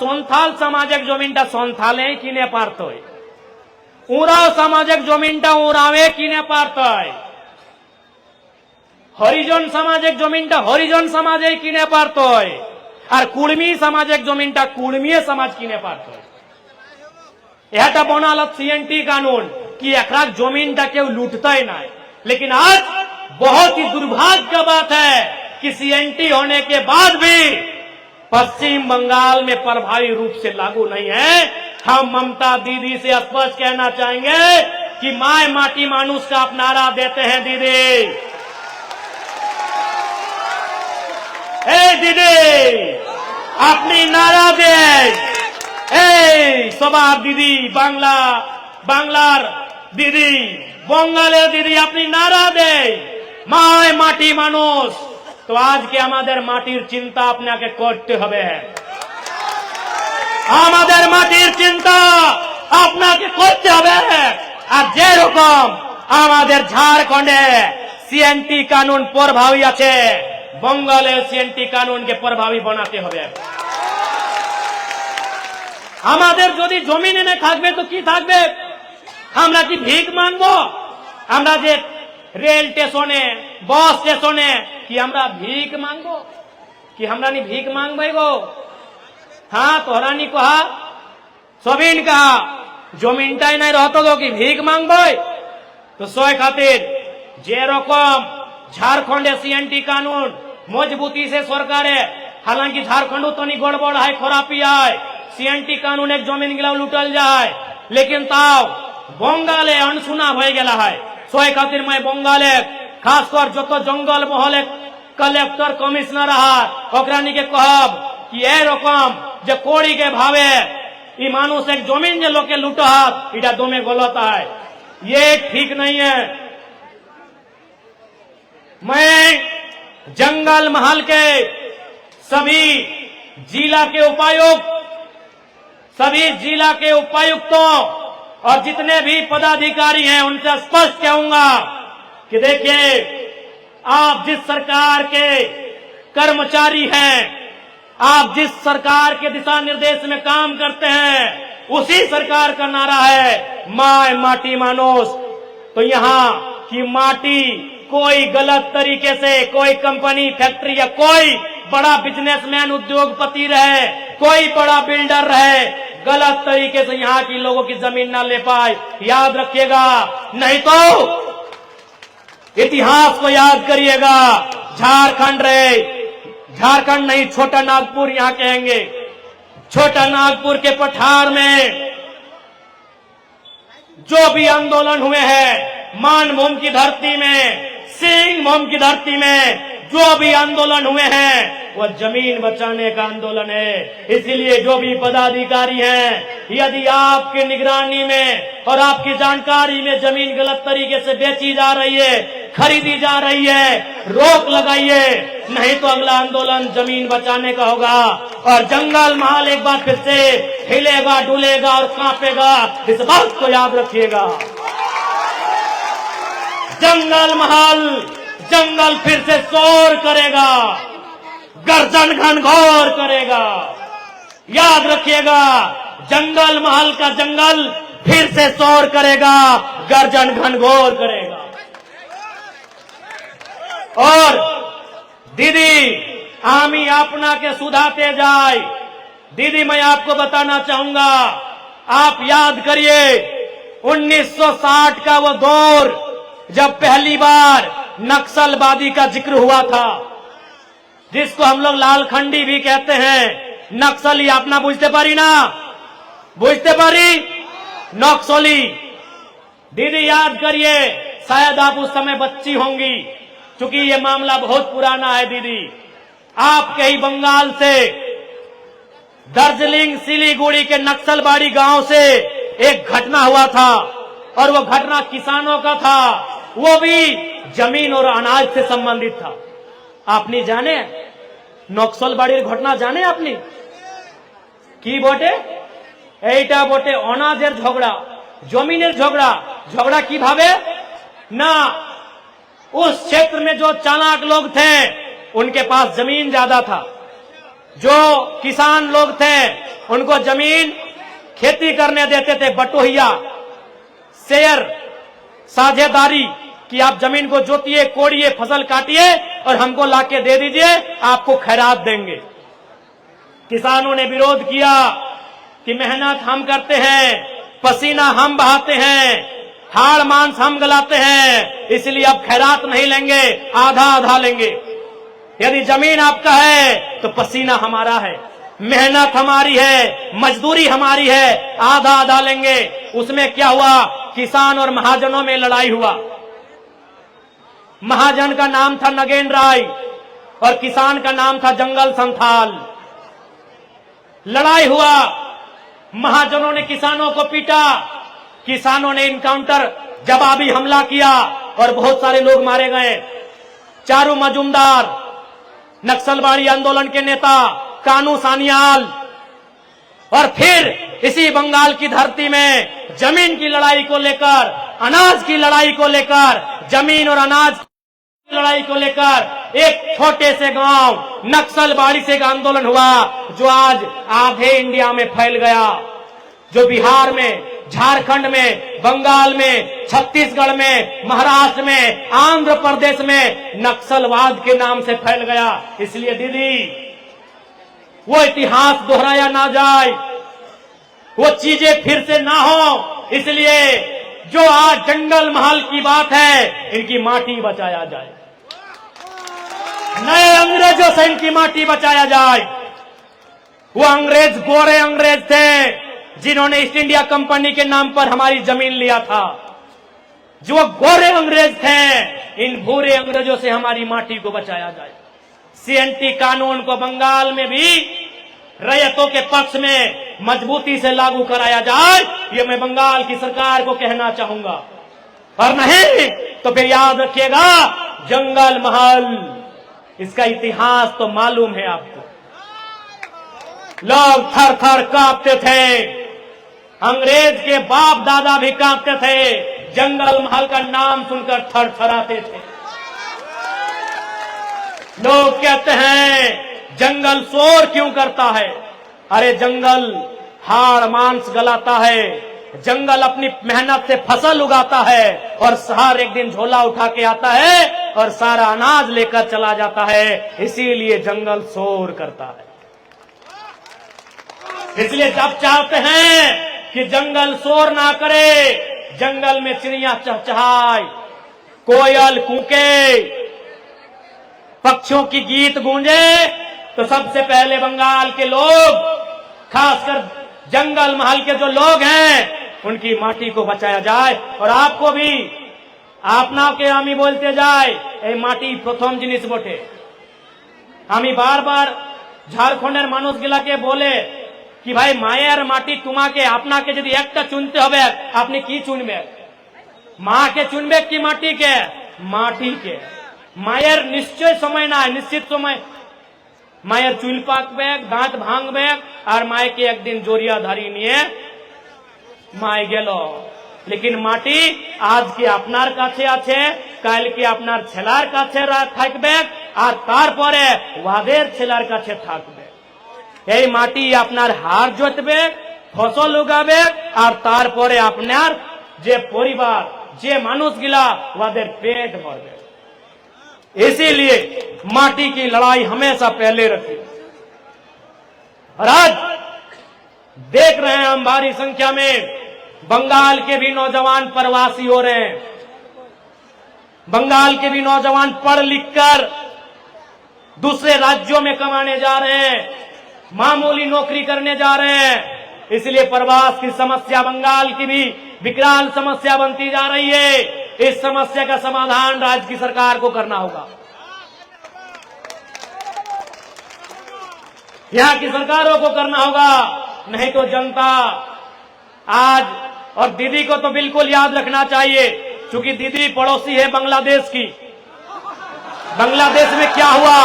सन्थाल समाजिक जमीनटा सन्थाले किने पारतय उराव समाजिक जमीनटा उरावे किने पारतय हरिजन समाजिक जमीनटा हरिजन समाजे किने पारतय और कुर्मी समाजिक जमीनटा कुर्मी समाज किने पारतय एटा बनाल सीएनटी कानून कि एकरा जमीनटा केउ लूटतय ना लेकिन आज बहुत ही दुर्भाग्य का बात है कि सीएनटी होने के बाद भी पश्चिम बंगाल में प्रभावी रूप से लागू नहीं है। हम ममता दीदी से स्पष्ट कहना चाहेंगे कि माय माटी मानुष का आप नारा देते हैं दीदी दीदी अपनी नारा दे सबार दीदी बांग्लार दीदी बंगालेर दीदी अपनी नारा दे माय माटी मानुष तो आज के आमादेर माटिर चिंता आपनाके करते हबे आमादेर माटिर चिंता आपनाके करते हबे আর যেরকম আমাদের ঝাড়খণ্ডে सीएनटी कानून प्रभावी আছে बंगाले सीएनटी कानून के प्रभावी बनाते হবে আমাদের যদি জমি এনে থাকবে তো কি থাকবে আমরা কি ভিক মাংবো আমরা যে रेल स्टेशने बस स्टेशने कि हमरा भीख मांगबो कि हमरा नी भीख मांगबे गो हाँ तोहरा नी कहा सबिन कहा जमीनटाई नहीं रहतो गो कि भीख मांगबे तो सोय खातिर जे रकम झारखंडे सीएनटी कानून मजबूती से सरकारे हालांकि झारखंड तो नहीं गड़बड़ है खराबी है सीएनटी कानून एक जमीन गिला लुटल जाए लेकिन ताव बंगाले अनसुना हो गया है सोय खातिर मैं बंगाले खासकर जो तो जंगल महले कलेक्टर कमिश्नर ओकरानी के कहब कि ए रकम जे कोड़ी के भावे ई मानुष एक जमीन जे लोग के लुटहत इटा दोमे गलत है ये ठीक नहीं है। मैं जंगल महल के सभी जिला के उपायुक्तों और जितने भी पदाधिकारी हैं उनसे स्पष्ट कहूंगा कि देखिए आप जिस सरकार के कर्मचारी हैं आप जिस सरकार के दिशा निर्देश में काम करते हैं उसी सरकार का नारा है माय माटी मानुष तो यहाँ की माटी कोई गलत तरीके से कोई कंपनी फैक्ट्री या कोई बड़ा बिजनेसमैन उद्योगपति रहे कोई बड़ा बिल्डर रहे गलत तरीके से यहाँ की लोगों की जमीन ना ले पाए याद रखिएगा नहीं तो इतिहास को याद करिएगा झारखंड नहीं छोटा नागपुर यहाँ कहेंगे छोटा नागपुर के पठार में जो भी आंदोलन हुए हैं मानभूम की धरती में सिंह भूम की धरती में जो भी आंदोलन हुए हैं वो जमीन बचाने का आंदोलन है। इसीलिए जो भी पदाधिकारी हैं यदि आपकी निगरानी में और आपकी जानकारी में जमीन गलत तरीके से बेची जा रही है खरीदी जा रही है रोक लगाइए नहीं तो अगला आंदोलन जमीन बचाने का होगा और जंगल महल एक बार फिर से हिलेगा डुलेगा और कांपेगा इस बात को याद रखिएगा। जंगल महल जंगल फिर से शोर करेगा गर्जन घनघोर करेगा। याद रखिएगा, जंगल महल का जंगल फिर से शोर करेगा, गर्जन घनघोर करेगा। और दीदी आमी अपना के सुधाते जाए। दीदी मैं आपको बताना चाहूंगा, आप याद करिए 1960 का वो दौर जब पहली बार नक्सलवादी का जिक्र हुआ था, जिसको हम लोग लालखंडी भी कहते हैं। नक्सली अपना बुझते पारी ना, बुझते पारी नक्सली। दीदी याद करिए, शायद आप उस समय बच्ची होंगी, क्योंकि ये मामला बहुत पुराना है। दीदी आपके ही बंगाल से दार्जिलिंग सिलीगुड़ी के नक्सलबाड़ी गांव से एक घटना हुआ था, और वो घटना किसानों का था, वो भी जमीन और अनाज से संबंधित था। आपने जाने नक्सलबाड़ी घटना जाने आपने की बोटे এইটা बोटे अनाजेर झगड़ा, जमीनेर झगड़ा। झगड़ा की भावे ना, उस क्षेत्र में जो चालाक लोग थे उनके पास जमीन ज्यादा था, जो किसान लोग थे उनको जमीन खेती करने देते थे, बटोहिया शेयर साझेदारी कि आप जमीन को जोतिए, कोड़िए, फसल काटिए और हमको लाके दे दीजिए, आपको खैरात देंगे। किसानों ने विरोध किया कि मेहनत हम करते हैं, पसीना हम बहाते हैं, हाड़ मांस हम गलाते हैं, इसलिए अब खैरात नहीं लेंगे, आधा आधा लेंगे। यदि जमीन आपका है तो पसीना हमारा है, मेहनत हमारी है, मजदूरी हमारी है, आधा आधा लेंगे। उसमें क्या हुआ, किसान और महाजनों में लड़ाई हुआ। महाजन का नाम था नगेन राय और किसान का नाम था जंगल संथाल। लड़ाई हुआ, महाजनों ने किसानों को पीटा, किसानों ने इनकाउंटर जवाबी हमला किया और बहुत सारे लोग मारे गए। चारू मजूमदार, नक्सलबाड़ी आंदोलन के नेता कानू सान्याल, और फिर इसी बंगाल की धरती में जमीन की लड़ाई को लेकर, अनाज की लड़ाई को लेकर, जमीन और अनाज की लड़ाई को लेकर एक छोटे से गांव नक्सलबाड़ी से एक आंदोलन हुआ, जो आज आधे इंडिया में फैल गया, जो बिहार में, झारखंड में, बंगाल में, छत्तीसगढ़ में, महाराष्ट्र में, आंध्र प्रदेश में नक्सलवाद के नाम से फैल गया। इसलिए दीदी वो इतिहास दोहराया ना जाए, वो चीजें फिर से ना हो, इसलिए जो आज जंगल महल की बात है, इनकी माटी बचाया जाए, नए अंग्रेजों से इनकी माटी बचाया जाए। वो अंग्रेज गोरे अंग्रेज थे जिन्होंने ईस्ट इंडिया कंपनी के नाम पर हमारी जमीन लिया था। जो गोरे अंग्रेज थे, इन भूरे अंग्रेजों से हमारी माटी को बचाया जाए। सीएनटी कानून को बंगाल में भी रैयतों के पक्ष में मजबूती से लागू कराया जाए, ये मैं बंगाल की सरकार को कहना चाहूंगा। और नहीं तो फिर याद रखिएगा, जंगल महल, इसका इतिहास तो मालूम है आपको। लोग थर थर कांपते थे, अंग्रेज के बाप दादा भी कांपते थे, जंगल महल का नाम सुनकर थर थराते थे। लोग कहते हैं जंगल शोर क्यों करता है? अरे जंगल हाड़ मांस गलाता है, जंगल अपनी मेहनत से फसल उगाता है और हर एक दिन झोला उठा के आता है और सारा अनाज लेकर चला जाता है, इसीलिए जंगल शोर करता है। इसलिए जब चाहते हैं कि जंगल शोर ना करे, जंगल में चिड़िया चहचहाए, कोयल कूके, पक्षियों की गीत गूंजे, तो सबसे पहले बंगाल के लोग, खासकर जंगल महल के जो लोग हैं, उनकी माटी को बचाया जाए। और आपको भी आपना के आमी बोलते जाए, ए माटी प्रथम जिनिस बोटे। आमी बार बार झारखंडेर मानुष गिलाके बोले कि भाई मायर माटी तुम्हाके आपनाके यदि एकटा चुनते होबे, आपनी की चुनबे? माँ के चुनबे कि माटी के? माटी के। मायर निश्चय समय ना, निश्चित समय मायर चुल पाकबे, दांत भांगबे, और माय के एक दिन जोरिया धारी निये माय गेलो। लेकिन माटी आज के आपनार काछे आछे, काल के आपनार छेलार काछे थाकबे, আর তারপরে ওদের ছেলের কাছে থাকবে। এই মাটি আপনার হার জোতবে, ফসল উগাবে, আর তারপরে আপনার যে পরিবার, যে মানুষগুলা ওদের पेट भरবে। इसीलिए माटी की लड़ाई हमेशा पहले रखी। और आज देख रहे हैं हम भारी संख्या में बंगाल के भी नौजवान प्रवासी हो रहे हैं। बंगाल के भी नौजवान पढ़ लिख कर दूसरे राज्यों में कमाने जा रहे हैं, मामूली नौकरी करने जा रहे हैं। इसलिए प्रवास की समस्या बंगाल की भी विकराल समस्या बनती जा रही है। इस समस्या का समाधान राज्य की सरकार को करना होगा, यहाँ की सरकारों को करना होगा, नहीं तो जनता आज, और दीदी को तो बिल्कुल याद रखना चाहिए, क्योंकि दीदी पड़ोसी है बांग्लादेश की। बांग्लादेश में क्या हुआ,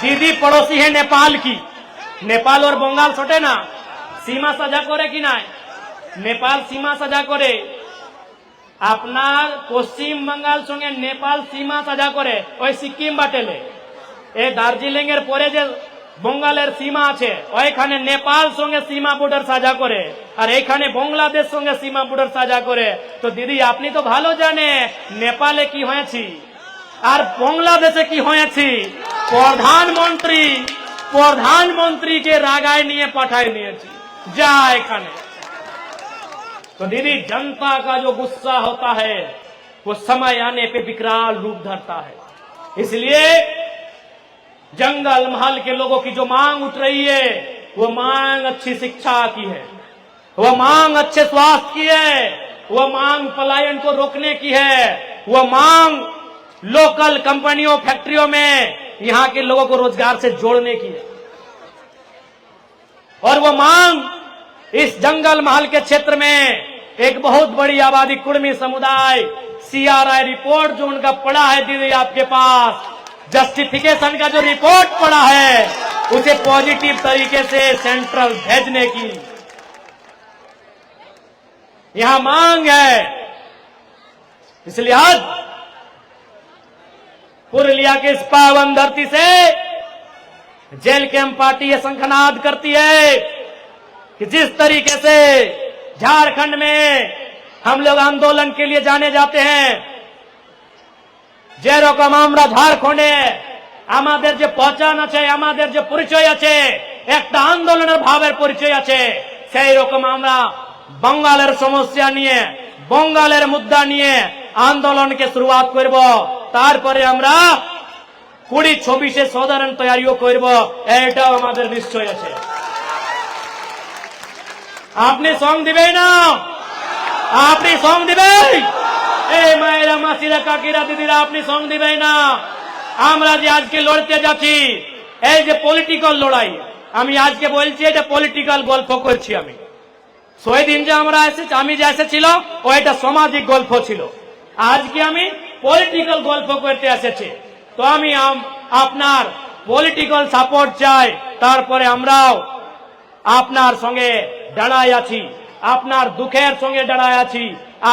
दीदी पड़ोसी है नेपाल की। नेपाल और बंगाल छोटे ना, सीमा सजा करे कि ना, नेपाल सीमा सजा करे, আপনার পশ্চিম বাঙ্গাল সঙ্গে নেপাল সীমা সাজা করে ওই সিকিম বাটেলে। এই দার্জিলিং এর পরে যে বঙ্গালের সীমা আছে ওইখানে নেপাল সঙ্গে সীমা বর্ডার সাজা করে, আর এইখানে বাংলাদেশ সঙ্গে সীমা বর্ডার সাজা করে। তো দিদি আপনি তো ভালো জানে নেপালে কি হয়েছে আর বাংলাদেশে কি হয়েছে। প্রধানমন্ত্রীকে রাগায় নিয়ে পাঠায় নিয়েছি যা এখানে। तो दीदी जनता का जो गुस्सा होता है वो समय आने पे विकराल रूप धरता है। इसलिए जंगल महल के लोगों की जो मांग उठ रही है वो मांग अच्छी शिक्षा की है, वो मांग अच्छे स्वास्थ्य की है, वो मांग पलायन को रोकने की है, वो मांग लोकल कंपनियों फैक्ट्रियों में यहाँ के लोगों को रोजगार से जोड़ने की है, और वो मांग इस जंगल महल के क्षेत्र में एक बहुत बड़ी आबादी कुर्मी समुदाय, CRI रिपोर्ट जो उनका पड़ा है दीदी आपके पास, जस्टिफिकेशन का जो रिपोर्ट पड़ा है उसे पॉजिटिव तरीके से सेंट्रल भेजने की यहां मांग है। इसलिए आज पुरुलिया के इस पावन धरती से जेल कैंप पार्टी ये शंखनाद करती है कि जिस तरीके से झारखंड में हम लोग आंदोलन के लिए जाने जाते हैं, যে রকম আমরা ঝাড়খণ্ডে আমাদের যে পহচান আছে, আমাদের যে পরিচয় আছে, একটা আন্দোলনের ভাবের পরিচয় আছে, সেই রকম আমরা বঙ্গালের সমস্যা নিয়ে, বঙ্গালের মুদ্রা নিয়ে আন্দোলনকে শুরুয়াত করব। তারপরে আমরা 2026 সাধারণ তৈরিও করব, এটাও আমাদের নিশ্চয় আছে। আপনি সঙ্গ দিবেন না, আপনি সঙ্গ দিবেন, এই মায়েরা মাসিরা কাকিরা দিদিরা আপনি সঙ্গ দিবেন না। আমরা যে আজকে লড়তে যাচ্ছি এই যে পলিটিক্যাল লড়াই, আমি আজকে বলছি এটা পলিটিক্যাল গল্প করছি আমি। সেই দিন যে আমরা এসেছি, আমি যে এসেছিল ওইটা সামাজিক গল্প ছিল, আজকে আমি পলিটিক্যাল গল্প করতে এসেছি। তো আমি আপনার পলিটিক্যাল সাপোর্ট চাই, তারপরে আমরাও আপনার সঙ্গে দাঁড়ায় আছি, আপনার দুঃখের সঙ্গে দাঁড়ায় আছি,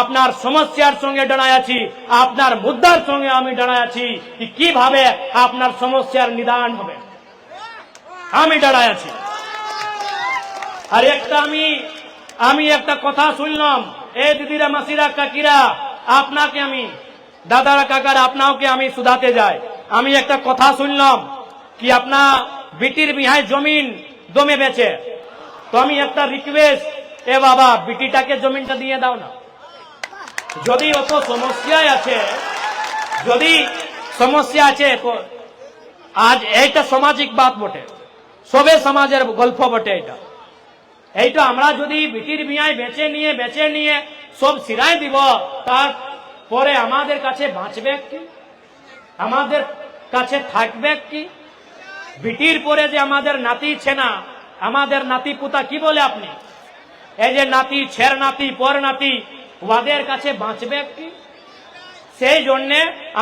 আপনার সমস্যার সঙ্গে দাঁড়ায় আছি, আপনার মুদ্রার সঙ্গে আমি দাঁড়ায় আছি कि কিভাবে আপনার সমস্যার নিদান হবে আমি দাঁড়ায় আছি। আর একটা আমি একটা কথা শুনলাম, এই দিদিরা মাসিরা কাকিরা আপনাকে আমি দাদারা কাকারা আপনাকে আমি শুধাতে যাই। আমি একটা কথা শুনলাম কি আপনার বিটির বিহায় জমিন দমে বেচে, তো আমি একটা রিকোয়েস্ট, এ বাবা বিটিটাকে জমিনটা দিয়ে দাও না। যদি অত সমস্যায় আছে, যদি সমস্যা আছে, তো আজ এইটা সামাজিক বাত বটে, সবে সমাজের গল্প বটে এটা। এইটা আমরা যদি বিটির বিয়ায় বেচে নিয়ে সব সিরাই দিব, তারপরে আমাদের কাছে বাঁচবে কি, আমাদের কাছে থাকবে কি? বিটির পরে যে আমাদের নাতি ছেনা, আমাদের নাতি পুতা কি বলে আপনি, এই যে নাতি ছের নাতি পর নাতি ওদের কাছে বাঁচবে কি? সেই জন্য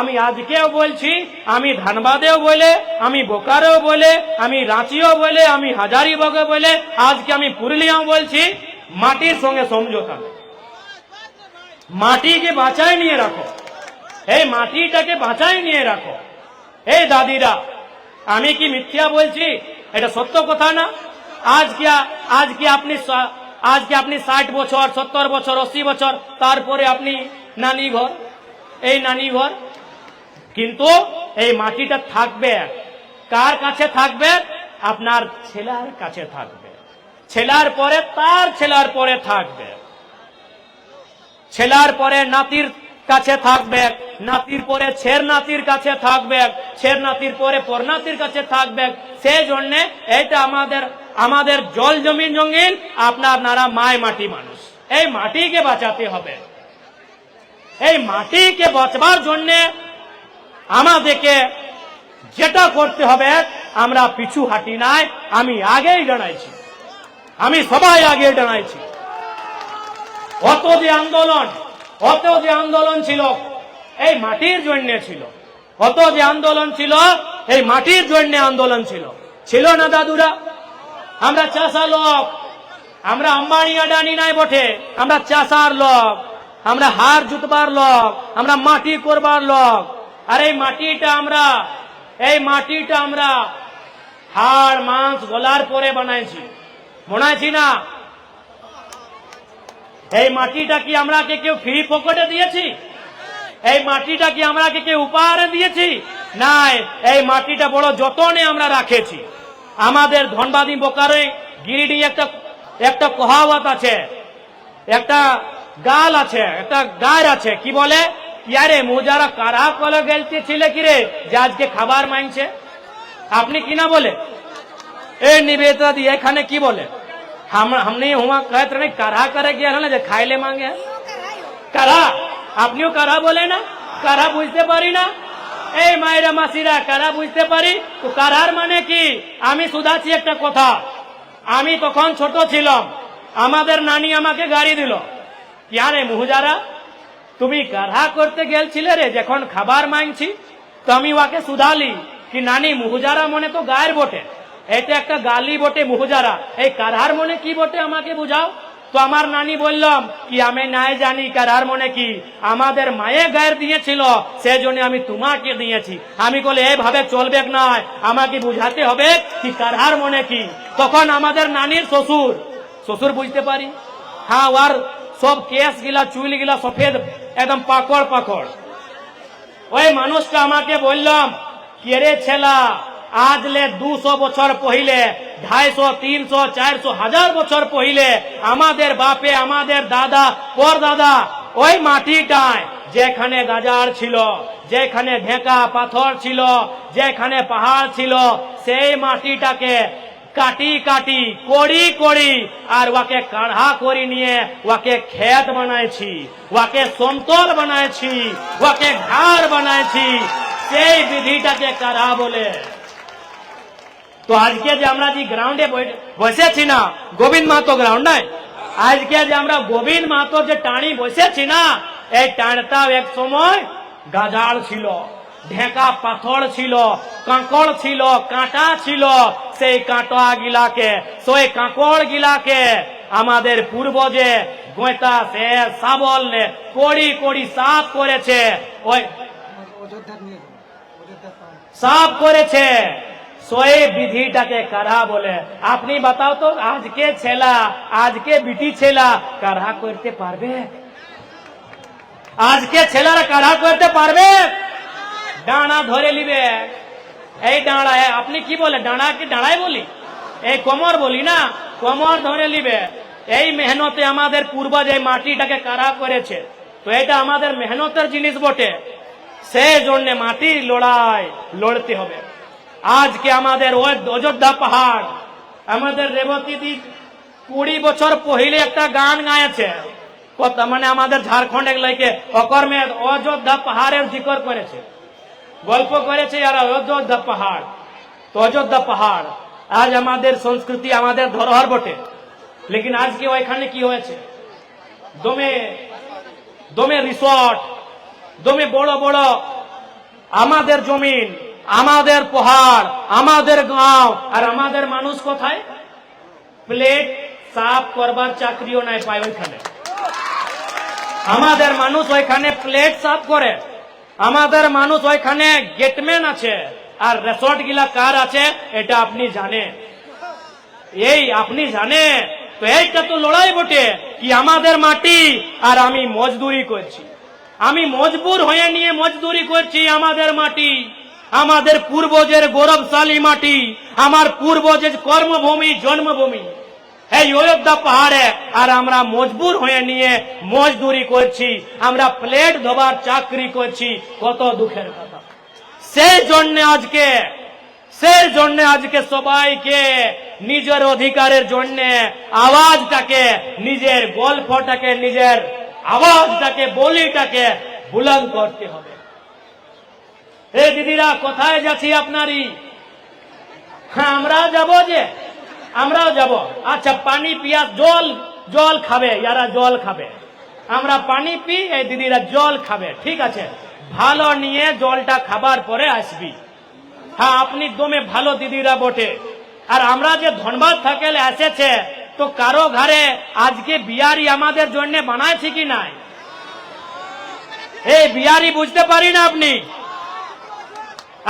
আমি আজকেও বলছি, আমি ধানবাদেও বলে, আমি বোকারেও বলে, আমি রাঁচিও বলে, আমি হাজারিবাগে বলে, আজকে আমি পুরুলিয়াও বলছি, মাটির সঙ্গে সমঝোতা নেই। মাটিকে বাঁচায় নিয়ে রাখো, এই মাটিটাকে বাঁচায় নিয়ে রাখো। এই দাদিরা, আমি কি মিথ্যা বলছি? এটা সত্য কথা না? আজকে আপনি 60 বছর, 70 বছর, 80 বছর, তারপরে আপনি নানি ঘর, এই নানি ঘর, কিন্তু এই মাটিটা থাকবে কার কাছে? থাকবে আপনার ছেলের কাছে থাকবে, ছেলার পরে তার ছেলার পরে থাকবে, ছেলার পরে নাতির কাছে থাকবে, নাতির পরে ছের নাতির কাছে থাকবে, ছের নাতির পরে পরনাতির কাছে থাকবে। সেই জন্য এটা আমাদের জল জমিন জঙ্গিল, আপনারা মায় মাটি মানুষ, এই মাটিকে বাঁচাতে হবে। এই মাটিকে বাঁচবার জন্য আমাদেরকে যেটা করতে হবে, আমরা পিছু হাঁটি নাই, আমি আগেই জানাইছি, আমি সবাই আগে জানাইছি। অত যে আন্দোলন ছিল এই মাটির জন্য ছিল, অত যে আন্দোলন ছিল এই মাটির জন্য আন্দোলন ছিল না দাদুরা? আমরা চাষা লোক, আমরা আম্বানি আডানি নাই বটে, আমরা চাষার লোক, আমরা হার জুতবার লোক, আমরা মাটি করবার লোক। আর এই মাটিটা আমরা হাড় মাংস গলার পরে বানাইছি না? এই মাটিটা কি আমরা কেউ ফ্রি পকেটে দিয়েছি? এই মাটিটা কি আমরা কেউ উপহারে দিয়েছি? নাই, এই মাটিটা বড় যতনে আমরা রাখেছি। আমাদের ধনবাদী বোকারে গিরিডি একটা কহাওয়াত আছে, একটা গাল আছে, একটা গায় আছে, কি বলে? ইয়ারে মুজারা কারা কলে গেলতেছিলে কিরে যে আজকে খাবার মাংছে? আপনি কি না বলে? এই নিবেদা দিয়ে এখানে কি বলে? हमने हुआ कहते नहीं करा करे गया ना যে খাইলে মাঙ্গে কারা। আপনিও কারা বলে না? কারা বুঝতে পারি না? এই মায়েরা মাসিরা কারা বুঝতে পারি তো? কারার মানে কি? আমি শুধাচ্ছি একটা কথা। আমি তখন ছোট ছিলাম, আমাদের নানি আমাকে গাড়ি দিল, ইয়ারে মুহুজারা তুমি কারা করতে গেলছিলে রে যখন খাবার মাংছি? তো আমি ওকে শুধালি কি নানি মুহুজারা মনে তো গায়ের বটে, এটা একটা গালি বটে মুহুজারা, এই কারার মনে কি বটে আমাকে বুঝাও। তো আমার নানি বললাম কি আমি নাই জানি কারার মনে কি, আমাদের মায়ে গায়ের দিয়েছিল সেজন্য আমি তোমাকে দিয়েছি। আমি বলে এইভাবে চলবে না, আমাকে বুঝাতে হবে কি কারার মনে কি। তখন আমাদের নানির শ্বশুর বুঝতে পারি, হ্যাঁ ওর সব কেস গিলা চুল গিলা সফেদ একদম পাকড়। ওই মানুষটা আমাকে বললাম কি রে ছেলা, আজলে 200 বছর পहिले, 250, 300, 400, 1000 বছর পहिले আমাদের বাপে, আমাদের দাদা, পরদাদা ওই মাটিটায় যেখানে গাজার ছিল, যেখানে ঢেকা পাথর ছিল, যেখানে পাহাড় ছিল, সেই মাটিটাকে কাটি করি আর ওকে কাঢ়া করে নিয়ে ওকে ক্ষেত বানাইছি, ওকে সমতল বানাইছি, ওকে ঘাড় বানাইছি। সেই বিধিটাকে কাঢ়া বলে। তো আজকে যে আমরা যে গ্রাউন্ডে বসেছি না, গোবিন্দ মাহাতো গ্রাউন্ড নাই, আজকে যে আমরা গোবিন্দ মাহাতো যে টানি বসেছি না, এই টানটাও এক সময় গাজাড় ছিল, ঢেকা পাথর ছিল, কাঁকড় ছিল, কাঁটা ছিল। সেই কাঁটা গিলাকে, সেই কাঁকড় গিলাকে আমাদের পূর্বজে গোঁতা সে শাবল কড়ি সাফ করেছে, ওই সাফ করেছে। সোয়ে বিধিটাকে কারা বলে। আপনি বাতাও তো আজকে ছেলা, আজকে বিটি ছেলা কারা করতে পারবে? আজকে ছেলেরা কারা করতে পারবে? ডানা ধরে নিবে, এই ডাঁড়া, আপনি কি বলে ডাঁড়া কি ডাঁড়াই বলি, এই কোমর বলি না, কোমর ধরে নিবে। এই মেহনতে আমাদের পূর্বজ এই মাটিটাকে কারা করেছে, তো এটা আমাদের মেহনতের জিনিস বটে। সেই জন্য মাটির লড়াই লড়তে হবে। আজকে আমাদের অযোধ্যা পাহাড়, আমাদের রেবতী দি 20 বছর পहिले একটা গান গাইছে, মানে আমাদের ঝাড়খণ্ডের লাইকে অকর্মে অযোধ্যা পাহাড়ের জিকর করেছে, গল্প করেছে আর অযোধ্যা পাহাড়। তো অযোধ্যা পাহাড় আজ আমাদের সংস্কৃতি, আমাদের ধরোহর বটে। লেকিন আজকে ওইখানে কি হয়েছে, দমে রিসর্ট, দমে বড় বড় আমাদের জমিন, আমাদের পাহাড়, আমাদের গাঁও, আর আমাদের মানুষ কোথায়? প্লেট সাফ করবার চাকরিও নাই পায় ওইখানে। আমাদের মানুষ ওইখানে প্লেট সাফ করে, আমাদের মানুষ ওইখানে গেটম্যান আছে আর রিসোর্ট গিলা কার আছে এটা আপনি জানেন, এই আপনি জানেন। তো এইটা তো লড়াই বটে কি আমাদের মাটি আর আমি মজদুরি করছি, আমি মজবুর হয়ে নিয়ে মজদুরি করছি। আমাদের মাটি, আমাদের পূর্বজের গৌরবশালী মাটি, আমার পূর্বজের কর্মভূমি জন্মভূমি এই অযোধ্যা পাহাড়ে, আর আমরা মজবুর হয়ে নিয়ে মজদুরি করছি, আমরা প্লেট ধোবার চাকরি করছি। কত দুঃখের কথা। সেই জন্য আজকে সবাইকে নিজের অধিকারের জন্য আওয়াজটাকে, নিজের গল্পটাকে, নিজের আওয়াজটাকে, বলিটাকে বুলন্দ করতে হবে। এই দিদিরা কোথায় যাচ্ছি আপনারই? হ্যাঁ আমরাও যাব। আচ্ছা পানি পিয়াস জল খাবে, ইয়ারা জল খাবে, আমরা পানি পি, এই দিদিরা জল খাবে। ঠিক আছে, ভালো নিয়ে জলটা খাবার পরে আসবি। হ্যাঁ আপনি দমে ভালো দিদিরা বটে। আর আমরা যে ধনবাদ থেকে এসেছে, তো কারো ঘরে আজকে বিয়ারি আমাদের জন্য বানাইছে কি নাই? এই বিয়ারি বুঝতে পারি না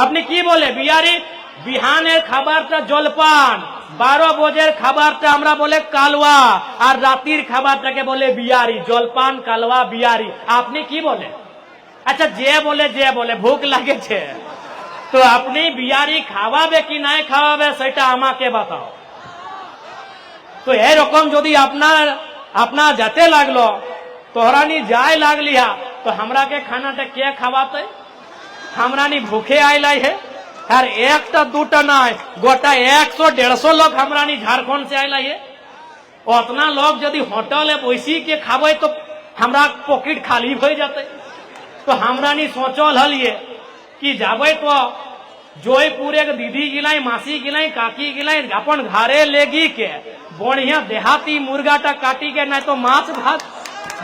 আপনি কি বলে বিয়ারি? বিহানের খাবারটা জলপান, 12 বজের খাবারটা আমরা বলে কালওয়া, আর রাতির খাবারটাকে বলে বিয়ারি। জলপান, কালওয়া, বিয়ারি। আপনি কি বলে? আচ্ছা যে বলে ভুক লাগেছে, তো আপনি বিয়ারি খাওয়াবে কি নাই খাওয়াবে সেটা আমাকে বাতাও। তো এরকম যদি আপনার যেতে লাগলো, তোহরানি যায় লাগলিয়া, তো हमराके खानाটা কে খাওয়াতে? हमरानी भूखे आइलाई है। আর একটা দুটা নাই, গোটা 100-150 লোক हमरानी झारखंड से आइलाई है। उतना लोग यदि होटल बैसी के खावे तो हमरा पॉकेट खाली हो जाते। तो हमरानी सोचल हलिए कि जाबे तो जयपुर एक दीदी गिलाई, मासी गिलाई, काकी गिलाई, अपन घरे लेगी के बढ़िया देहाती मुर्गाटा काटी के, नहीं तो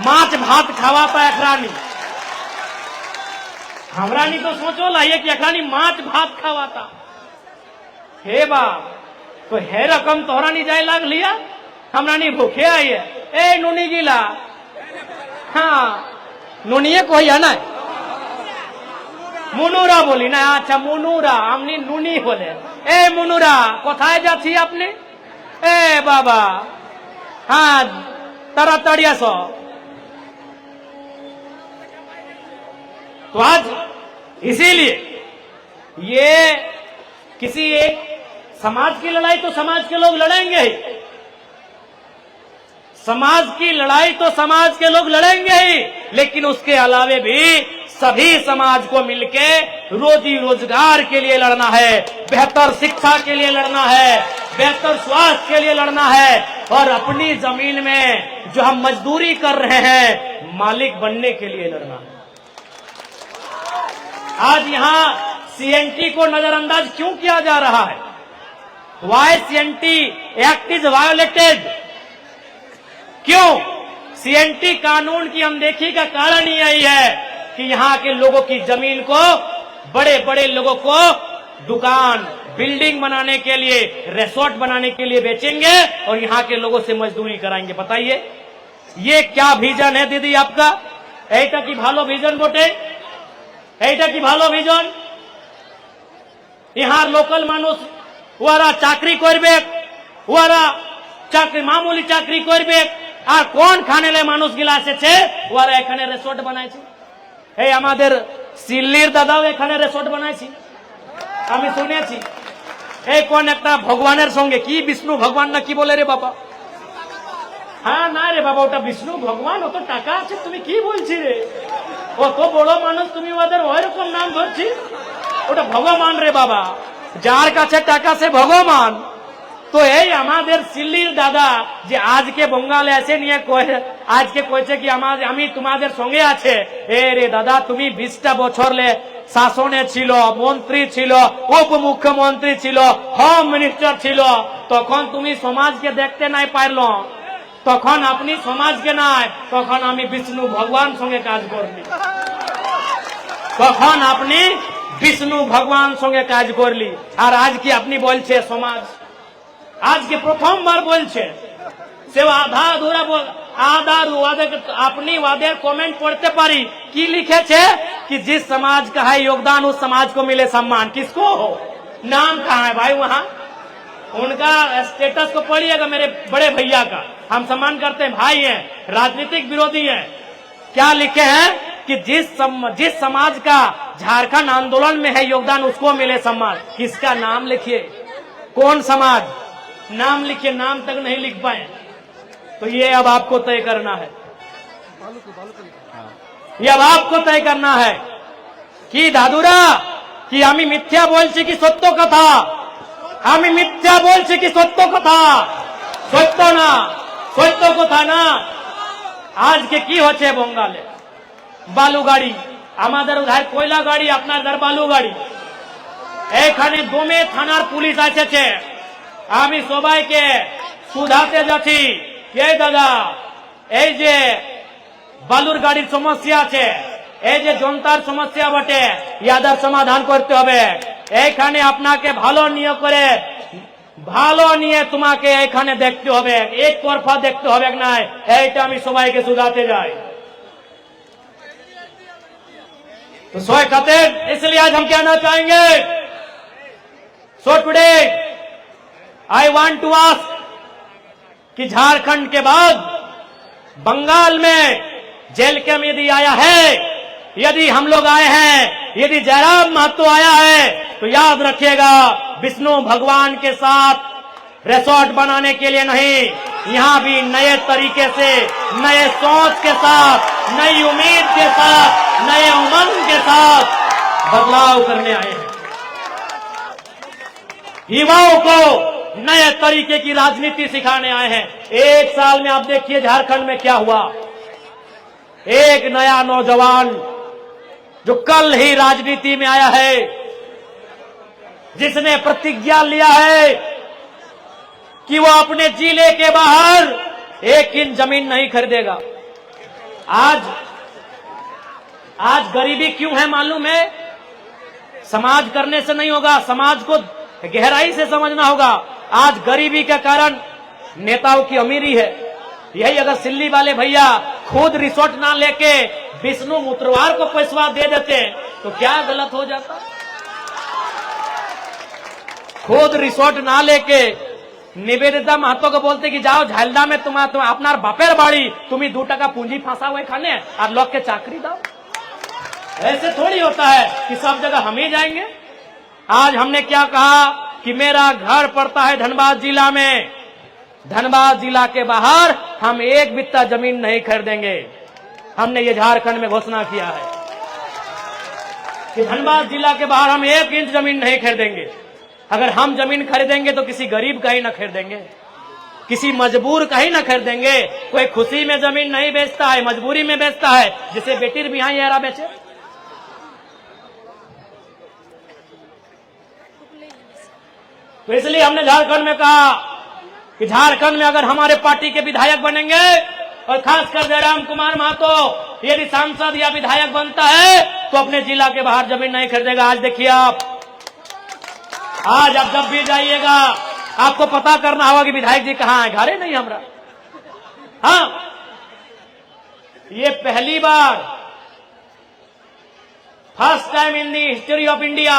माछ भात खावाता एकरानी। हमरानी तो सोचो लाइए कि एकरानी माछ भात खावाता। हे बाप, तो हे रकम तोहरानी जाए लाग लिया, हमरानी भूखे आइए। ए नुनी गिला, हाँ नुनिये को है ना, मुनुरा बोली ना। अच्छा मुनुरा, हमनी नुनी बोले। ए मुनुरा कोথায় যাচ্ছি আপনি? ए बाबा, हाँ তাড়াতাড়ি আসো। तो आज इसीलिए ये किसी एक समाज की लड़ाई तो समाज के लोग लड़ेंगे ही, समाज की लड़ाई तो समाज के लोग लड़ेंगे ही, लेकिन उसके अलावे भी सभी समाज को मिलके रोजी रोजगार के लिए लड़ना है, बेहतर शिक्षा के लिए लड़ना है, बेहतर स्वास्थ्य के लिए लड़ना है, और अपनी जमीन में जो हम मजदूरी कर रहे हैं मालिक बनने के लिए लड़ना है। आज यहाँ सीएनटी को नजरअंदाज क्यों किया जा रहा है? Why CNT act is violated? क्यों सीएनटी कानून की अनदेखी का कारण ही यही है कि यहाँ के लोगों की जमीन को बड़े बड़े लोगों को दुकान, बिल्डिंग बनाने के लिए, रिसोर्ट बनाने के लिए बेचेंगे और यहाँ के लोगों से मजदूरी कराएंगे। बताइए ये क्या विजन है दीदी आपका? এইটা কি ভালো ভিজন বটে? এইটা কি ভালো ভিজন? ইহার লোকাল মানুষ ওরা চাকরি করবে, ওরা মামুলি চাকরি করবে, আর কোন খানেলে মানুষগুলা এসেছে ওরা এখানে রিসোর্ট বানাইছে। এই আমাদের সিল্লির দাদাও এখানে রিসোর্ট বানাইছে, আমি শুনেছি। এই কোন একটা ভগবানের সঙ্গে, কি বিষ্ণু ভগবান না কি বলে রে বাবা? হ্যাঁ না রে বাবা, ওটা বিষ্ণু ভগবান, অত টাকা আছে, তুমি কি বলছি রে? অত বড় মানুষ তুমি ওদের ওইরকম নাম ধরছি? ওটা ভগবান রে বাবা, যার কাছে টাকা সে ভগবান। তো এই আমাদের সিল্লির দাদা যে আজকে বঙ্গালে এসে নিয়ে আজকে কইছে কি আমি তোমাদের সঙ্গে আছে। এ রে দাদা, তুমি 20টা বছর শাসনে ছিল, মন্ত্রী ছিল, উপমুখ্যমন্ত্রী ছিল, হোম মিনিস্টার ছিল, তখন তুমি সমাজকে দেখতে নাই পারল, তখন আপনি সমাজকে নাই, তখন আমি বিষ্ণু ভগবান সঙ্গে কাজ করলি, তখন আপনি বিষ্ণু ভগবান সঙ্গে কাজ করলি। আর আজ কি আপনি বলছে সমাজ, আজকে প্রথমবার বলছে সে আধা আধুরা আপনি ওদের কমেন্ট পড়তে পারি কি লিখেছে, कि जिस समाज का है योगदान उस समाज को मिले सम्मान। किसको हो? नाम कहाँ है भाई वहां? उनका स्टेटस को पढ़िएगा, मेरे बड़े भैया का हम सम्मान करते हैं, भाई हैं, राजनीतिक विरोधी हैं। क्या लिखे हैं कि जिस समाज का झारखंड आंदोलन में है योगदान उसको मिले सम्मान। किसका नाम लिखिए, कौन समाज, नाम लिखिए, नाम तक नहीं लिख पाए। तो ये अब आपको तय करना है, ये अब आपको तय करना है कि दादुरा कि आमी मिथ्या बोलছি कि सत्य कथा, आमी मिथ्या बोलছি कि सत्य कथा, सत्य ना, सत्य कथा ना। आज के की হচ্ছে বঙ্গালে বালু গাড়ি, আমাদের উধার কয়লা গাড়ি, আপনাদের বালু গাড়ি। এখানে দমে থানার পুলিশ এসেছে, আমি সবাইকে শুধাতে যাচ্ছি, এই দাদা এই যে বালুর গাড়ির সমস্যা আছে, এই যে জনতার সমস্যা বটে, ইয়াদের সমাধান করতে হবে। এইখানে আপনাকে ভালো নিয়ে করে, ভালো নিয়ে তোমাকে এখানে দেখতে হবে, এক তরফা দেখতে হবে না। এইটা আমি সবাইকে শুধাতে যাই। तो सोए खातिर इसलिए आज हम कहना चाहेंगे, so today I want to ask कि झारखंड के बाद बंगाल में जेल के में यदि आया है, यदि हम लोग आए हैं, यदि जयराम महतो आया है, तो याद रखिएगा विष्णु भगवान के साथ रिसोर्ट बनाने के लिए नहीं, यहाँ भी नए तरीके से, नए सोच के साथ, नई उम्मीद के साथ, नए उमंग के साथ बदलाव करने आए हैं। युवाओं को नए तरीके की राजनीति सिखाने आए हैं। एक साल में आप देखिए झारखंड में क्या हुआ। एक नया नौजवान जो कल ही राजनीति में आया है, जिसने प्रतिज्ञा लिया है कि वो अपने जिले के बाहर एक इंच जमीन नहीं खरीदेगा। आज गरीबी क्यों है मालूम है? समाज करने से नहीं होगा, समाज को गहराई से समझना होगा। आज गरीबी का कारण नेताओं की अमीरी है। यही अगर सिल्ली वाले भैया खुद रिसोर्ट ना लेके विष्णु मुत्रवार को पैसा दे देते तो क्या गलत हो जाता? खुद रिसोर्ट ना लेके निवेदिता महतो को बोलते कि जाओ झालदा में तुम अपना बापेर बाड़ी, तुम्हें 2 टका पूंजी फंसा हुए खाने और लोग के चाकरी दो। ऐसे थोड़ी होता है कि सब जगह हम ही जाएंगे। आज हमने क्या कहा कि मेरा घर पड़ता है धनबाद जिला में, धनबाद जिला के बाहर हम 1 बित्ता जमीन नहीं खरीदेंगे। हमने ये झारखंड में घोषणा किया है कि धनबाद जिला के बाहर हम 1 इंच जमीन नहीं खरीदेंगे। अगर हम जमीन खरीदेंगे तो किसी गरीब का ही ना खरीदेंगे, किसी मजबूर का ही ना खरीदेंगे। कोई खुशी में जमीन नहीं बेचता है, मजबूरी में बेचता है, जिसे बेटीर भी यहाँ यारा बेचे। तो इसलिए हमने झारखंड में कहा कि झारखंड में अगर हमारे पार्टी के विधायक बनेंगे और खासकर जयराम कुमार महतो यदि सांसद या विधायक बनता है तो अपने जिला के बाहर जमीन नहीं खरीदेगा। आज देखिए आज आप जब भी जाइएगा आपको पता करना होगा कि विधायक जी कहाँ है, घरे नहीं हमरा। हाँ, ये पहली बार, first time in the history of India,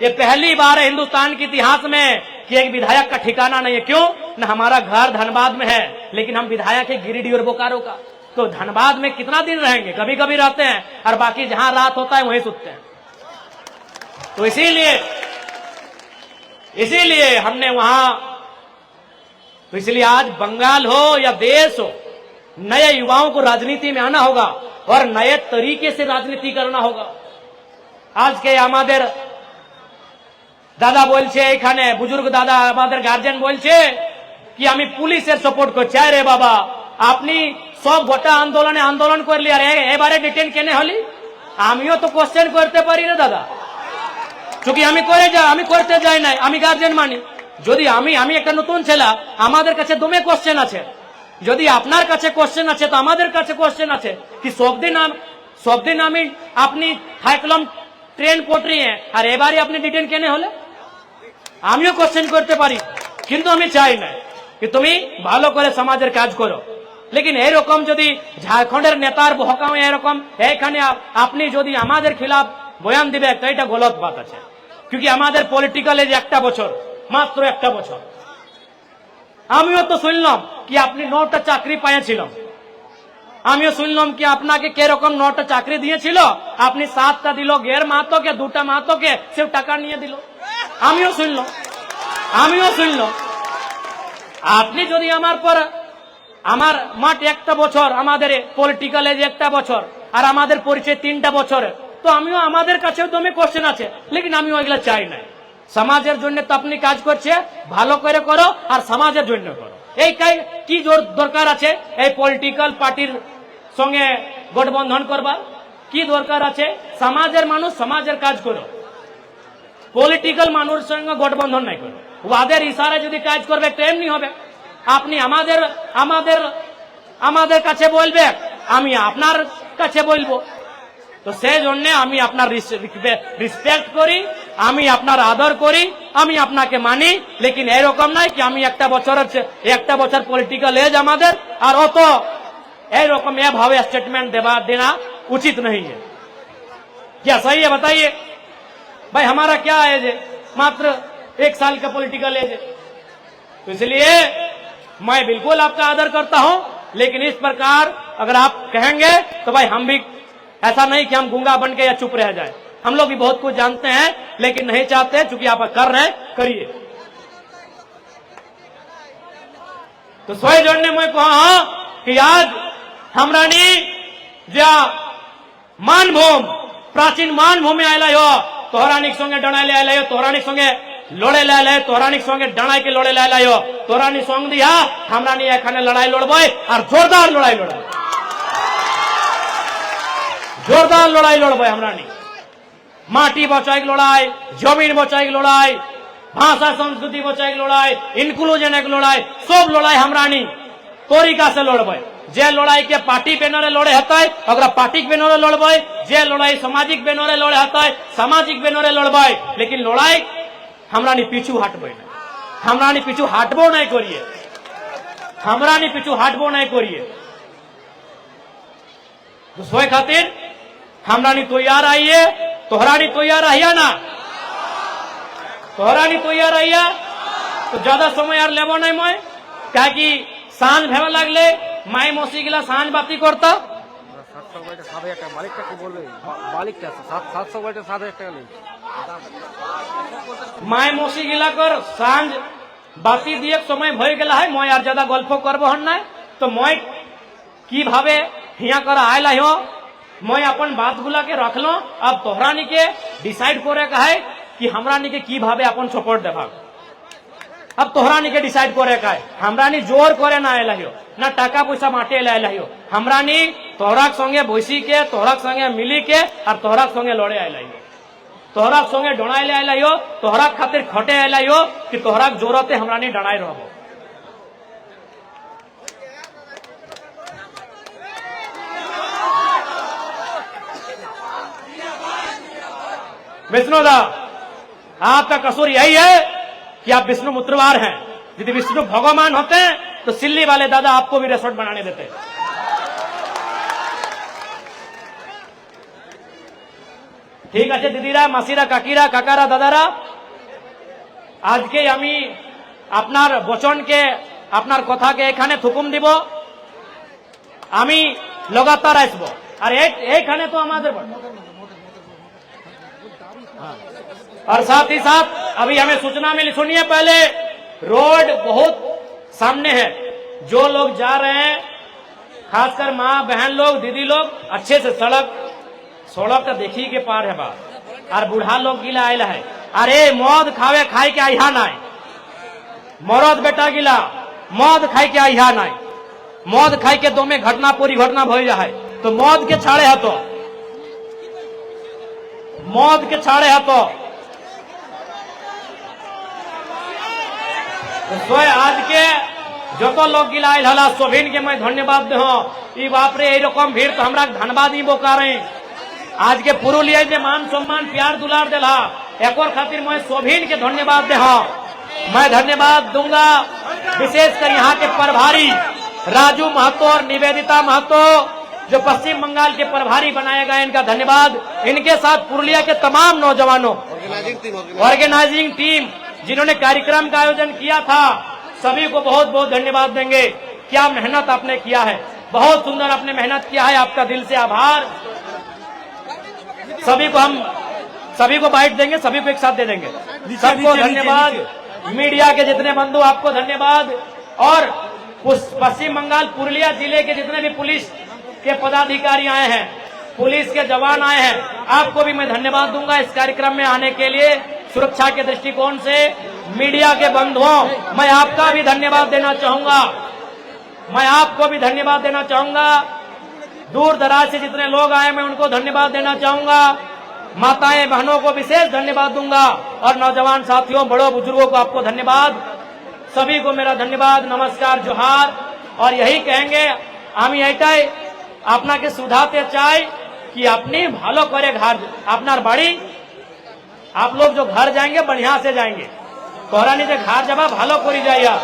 ये पहली बार है हिंदुस्तान के इतिहास में कि एक विधायक का ठिकाना नहीं है। क्यों? न हमारा घर धनबाद में है, लेकिन हम विधायक है गिरिडीह और बोकारो का। तो धनबाद में कितना दिन रहेंगे? कभी कभी रहते हैं और बाकी जहां रात होता है वहीं सुतते हैं। तो इसीलिए हमने वहां, तो इसलिए आज बंगाल हो या देश हो, नए युवाओं को राजनीति में आना होगा और नए तरीके से राजनीति करना होगा। आज के हमारे दादा बोलছে, এখানে बुजुर्ग दादा আমাদের গার্জেন বলছে কি আমি পুলিশের সাপোর্ট করছি। আরে বাবা, আপনি সব গোটা আন্দোলন করলি আর এবারে ডিটেন কেনে হলি? আমিও তো কোশ্চেন করতে পারি না দাদা, চুকি আমি করতে যাই নাই, আমি গার্জেন মানি। যদি আমি একটা নতুন ছেলে, আমাদের কাছে দমে কোশ্চেন আছে। যদি আপনার কাছে কোশ্চেন আছে তো আমাদের কাছে কোশ্চেন আছে কি সব দিন আমি আপনি থাকলাম ট্রেন পটরি আর এবারে আপনি ডিটেন কেনে হলে? আমিও কোশ্চেন করতে পারি, কিন্তু আমি চাই না कि তুমি ভালো করে সমাজের কাজ করো। लेकिन एरकम যদি ঝাড়খণ্ডের নেতার বহকাও এরকম এইখানে আপনি যদি আমাদের খিলাফ বয়ান দিবে তো এটা গলত বাত আছে क्योंकि আমাদের পলিটিক্যাল এজ একটা বছর মাত্র একটা বছর আমিও তো শুনলাম কি আপনি 9টা চাকরি পেয়েছিলেন আমিও শুনলাম কি আপনাকে কে রকম 9টা চাকরি দিয়েছিল আপনি 7টা দিল গের মাতোকে 2টা মাতোকে সব টাকা নিয়ে দিল আমিও শুনলাম আপনি যদি আমার পর আমার মাঠ একটা বছর আমাদের পলিটিক্যাল এজ একটা বছর আর আমাদের পরিচয় 3টা বছর তো আমিও আমাদের কাছেও দমে কোশ্চেন আছে लेकिन আমিও এগুলা চাই না সমাজের জন্য তো আপনি কাজ করছে ভালো করে করো আর সমাজের জন্য করো এই কি দরকার আছে এই পলিটিক্যাল পার্টির সঙ্গে গঠবন্ধন করবার কি দরকার আছে সমাজের মানুষ সমাজের কাজ করো পলিটিক্যাল মানুষের সঙ্গে গঠবন্ধন নাই করো ওদের ইশারায় যদি কাজ করবে তো এমনি হবে আপনি আমাদের কাছে বলবে আমি আপনার কাছে বলবো তো সেই জন্য আমি আপনার রেসপেক্ট করি আমি আপনার আদর করি আমি আপনাকে মানি लेकिन এরকম নাই কি আমি একটা বছর পলিটিক্যাল এজ আমাদের আর অত এরকম এভাবে স্টেটমেंट देना उचित नहीं है क्या सही है बताइए भाई हमारा क्या एज है मात्र 1 साल का पॉलिटिकल एज है तो इसलिए मैं बिल्कुल आपका आदर करता हूं लेकिन इस प्रकार अगर आप कहेंगे तो भाई हम भी ऐसा नहीं कि हम गूंगा बन के या चुप रह जाए हम लोग भी बहुत कुछ जानते हैं लेकिन नहीं चाहते चूंकि आप कर रहे करिए तो सोए जोड़ने मैं कहा कि आज हमरानी जा मानभूम प्राचीन मानभूमि आयला हो तोहरानिक संगे डणाले आयला हो तोहरानिक संगे लड़े लायला तोहरानिक संगे डणाई के लड़े लायला हो तोहरानी संग दिया हमरानी एखाने लड़ाई लड़बे और जोरदार लड़ाई लड़बे जोरदार लड़ाई लड़बे हमरानी माटी बचाई लड़ाई जमीन बचाई लड़ाई भाषा संस्कृति बचाई लड़ाई इंक्लूजन एक लड़ाई सब लड़ाई हमरानी तरीका से लड़बे जे लड़ाई के पार्टी बैनरे लड़े हता अगर पार्टी बैनरे लड़बे जे लड़ाई सामाजिक बैनरे लड़े हता सामाजिक बैनरे लड़बे लेकिन लड़ाई हमरानी पीछू हटबे ना हमरानी पीछू हटबो नहीं करिए हमरानी पीछू हटबो नहीं करिए तो सोए खातिर हमरानी तैयार आइए तोहरानी तैयार आइया ना तोहरानी तैयार आइया तो ज्यादा समय यार लेबो नहीं मैं क्या कि सांझ भेवे लगले माई मौसी गिला सांझ बाती करता 700 बैठे 7,000 টাকা মালিকটা কি বলবে মালিকটা 700 बैठे 7,000 টাকা নেই माई मौसी गिला कर सांझ बाती दिए समय भय गेला है मैं यार ज्यादा गल्प करबो हन ना तो मैं की भावे हिया कर आयला हो मैं अपन बात गुला के रखलो अब तोहरानी के डिसाइड करे का है कि हमरानी के की भावे अपन सपोर्ट देबा अब तोहरानी के डिसाइड करे का है हमरानी जोर करे ना आयला हो ना टाका पैसा माटे आयला हो हमरानी तोहराक संगे बैसी के तोहराक संगे मिली के और तोहराक संगे लड़े आयला हो तोहराक संगे डणाइले आयला हो तोहराक खातिर खटे आयला हो कि तोहराक जोरते हमरानी डणाई रहबो विष्णुदा आपका कसूर यही है कि आप विष्णु मुत्रवार हैं यदि विष्णु भगवान होते हैं तो सिल्ली वाले दादा आपको भी रेसोर्ट बनाने देते ठीक है दीदीरा मासिरा काकीरा काकारा दादारा आज के आमी আপনার বচনকে আপনার কথাকে এখানে থুকুম দিব আমি लगातार আসবো আর এইখানে তো আমাদের और साथ ही साथ अभी हमें सूचना मिली सुनिए पहले रोड बहुत सामने है जो लोग जा रहे हैं खासकर माँ बहन लोग दीदी लोग अच्छे से सड़क का देखी के पार है बात और बूढ़ा लोग गिला आयला है अरे मौत खावे खाई के आइहा नाई मरद बेटा गिला मौत खाई के आइहा नाई मौत खाई के दो में घटना पूरी घटना भई जाए तो मौत के छाड़े है तो मौत के छाड़े है तो आज के जो तो लोग गिलाइल हला सोभिन के मैं धन्यवाद दे ई बाप रे रकम भीड़ तो हमरा धन्यवाद ही बोका रहे आज के पुरुलिया जे मान सम्मान प्यार दुलार देला एक और खातिर मैं सोभिन के धन्यवाद दे मैं धन्यवाद दूंगा विशेषकर यहाँ के प्रभारी राजू महतो और निवेदिता महतो जो पश्चिम बंगाल के प्रभारी बनाए गए, इनका धन्यवाद। इनके साथ पुरुलिया के तमाम नौजवानों, ऑर्गेनाइजिंग टीम जिन्होंने कार्यक्रम का आयोजन किया था, सभी को बहुत बहुत धन्यवाद देंगे। क्या मेहनत आपने किया है, बहुत सुंदर आपने मेहनत किया है, आपका दिल से आभार। सभी को बाइट देंगे, सभी को एक साथ दे देंगे। सबको धन्यवाद। मीडिया के जितने बंधु, आपको धन्यवाद। और पश्चिम बंगाल पुरुलिया जिले के जितने भी पुलिस के पदाधिकारी आए हैं, पुलिस के जवान आए हैं, आपको भी मैं धन्यवाद दूंगा इस कार्यक्रम में आने के लिए। सुरक्षा के दृष्टिकोण से मीडिया के बंधुओं, मैं आपका भी धन्यवाद देना चाहूंगा। मैं आपको भी धन्यवाद देना चाहूंगा। दूर दराज से जितने लोग आए, मैं उनको धन्यवाद देना चाहूंगा। माताएं बहनों को विशेष धन्यवाद दूंगा और नौजवान साथियों, बड़ों बुजुर्गों को आपको धन्यवाद। सभी को मेरा धन्यवाद, नमस्कार, जोहार। और यही कहेंगे, आमी एटाई আপনাকে सुधाते चाय कि अपनी भालो करे घर अपनार बाड़ी। आप लोग जो घर जाएंगे बढ़िया से जाएंगे, तोहरा निजे घर जाबा भालो करी जाइया।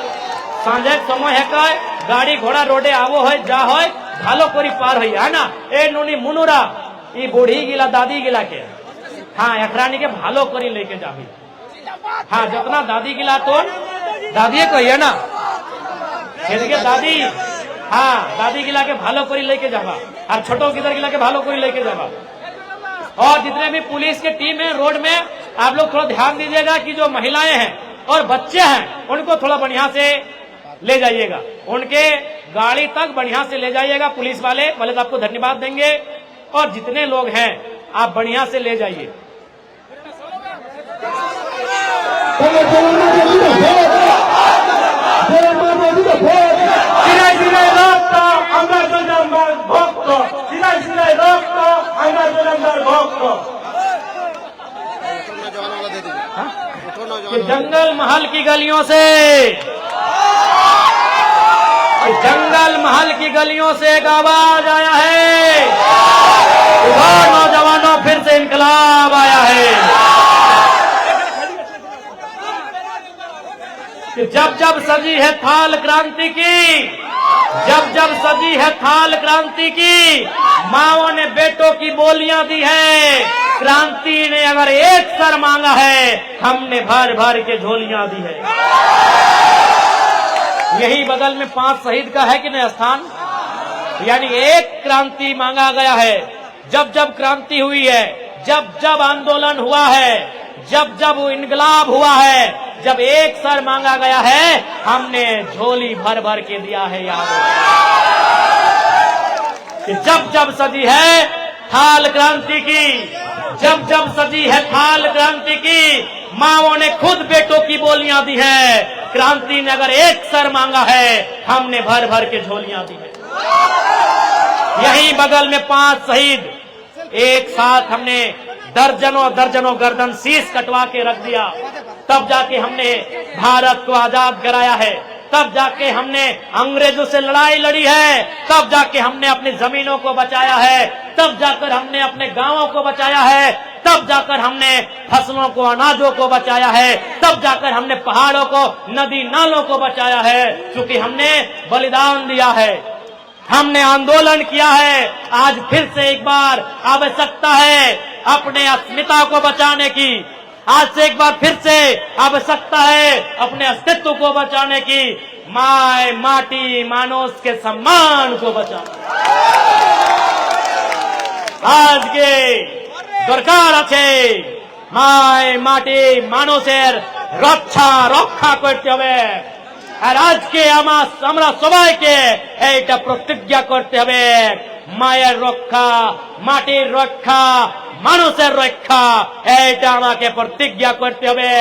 सांझे समय है काय गाड़ी घोड़ा रोडे आवो है जा है भालो करी पार है ना। ए नुनी मुनुरा ई बूढ़ी गिला दादी गिला के, हाँ एकरानी के भालो करी लेके जाबी। हाँ जितना दादी गिला तो दादी कहिए ना, के दादी, हाँ दादी गिला के भालो करी लेके जाबा और छोटो किधर गिला के भालो करी लेके जाबा। और जितने भी पुलिस के टीम है रोड में, आप लोग थोड़ा ध्यान दीजिएगा कि जो महिलाएं हैं और बच्चे हैं उनको थोड़ा बढ़िया से ले जाइएगा, उनके गाड़ी तक बढ़िया से ले जाइएगा। पुलिस वाले तो आपको धन्यवाद देंगे। और जितने लोग हैं आप बढ़िया से ले जाइए। जंगल महल की गलियों से, जंगल महल की गलियों से एक आवाज आया है, नौजवानों फिर से इनकलाब आया है। कि जब जब सजी है थाल क्रांति की, जब जब सजी है थाल क्रांति की, माओं ने बेटों की बोलियां दी है। क्रांति ने अगर एक सर मांगा है, हमने भर भर के झोलियां दी है। यही बगल में 5 शहीद का है कि नहीं स्थान, यानी एक क्रांति मांगा गया है। जब जब क्रांति हुई है, जब जब आंदोलन हुआ है, जब जब इनकलाब हुआ है, जब एक सर मांगा गया है, हमने झोली भर भर के दिया है। याद कि जब जब सजी है थाल क्रांति की, जब जब सजी है थाल क्रांति की, माओं ने खुद बेटों की बोलियां दी है। क्रांति ने अगर एक सर मांगा है, हमने भर भर के झोलियां दी है। यही बगल में 5 शहीद, एक साथ हमने दर्जनों दर्जनों गर्दन शीश कटवा के रख दिया। तब जाके हमने भारत को आजाद कराया है, तब जाके हमने अंग्रेजों से लड़ाई लड़ी है, तब जाके हमने अपनी जमीनों को बचाया है, तब जाकर हमने अपने गांवों को बचाया है, तब जाकर हमने फसलों को, अनाजों को बचाया है, तब जाकर हमने पहाड़ों को, नदी नालों को बचाया है। क्योंकि हमने बलिदान दिया है, हमने आंदोलन किया है। आज फिर से एक बार आवश्यकता है अपने अस्मिता को बचाने की। आज से एक बार फिर से आवश्यकता है अपने अस्तित्व को बचाने की। माय माटी मानुष के सम्मान को बचाने आज के दरकार আছে মায় মাটি মানুষের রক্ষা করতে হবে। আর আজকে আমরা সবাইকে এইটা প্রতিজ্ঞা করতে হবে, মায়ের রক্ষা, মাটির রক্ষা, মানুষের রক্ষা, এইটা আমাকে প্রতিজ্ঞা করতে হবে।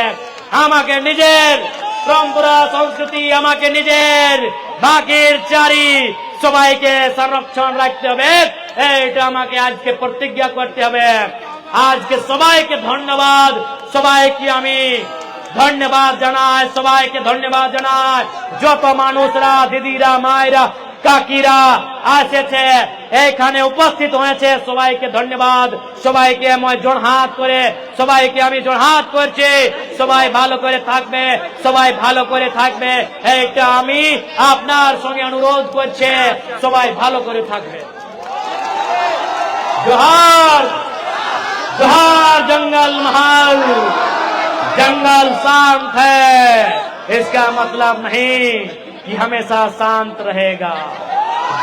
আমাকে নিজের পরম্পরা সংস্কৃতি, আমাকে নিজের বাকির চারি সবাইকে সংরক্ষণ রাখতে হবে। এইটা আমাকে আজকে প্রতিজ্ঞা করতে হবে। আজকে সবাইকে ধন্যবাদ, সবাইকে আমি ধন্যবাদ জানাই, সবাইকে ধন্যবাদ জানাই। যত মানুষরা, দিদিরা, মায়েরা কাকিরা এসেছে, এখানে উপস্থিত হয়েছে, সবাইকে ধন্যবাদ। সবাইকে আমি জোড়হাত করে সবাইকে আমি জোড়হাত করছি। সবাই ভালো করে থাকবে, সবাই ভালো করে থাকবে, এইটা আমি আপনার সঙ্গে অনুরোধ করছি। সবাই ভালো করে থাকবে। जोहार जोहार। जंगल महल, जंगल शांत है, इसका मतलब नहीं कि हमेशा शांत रहेगा।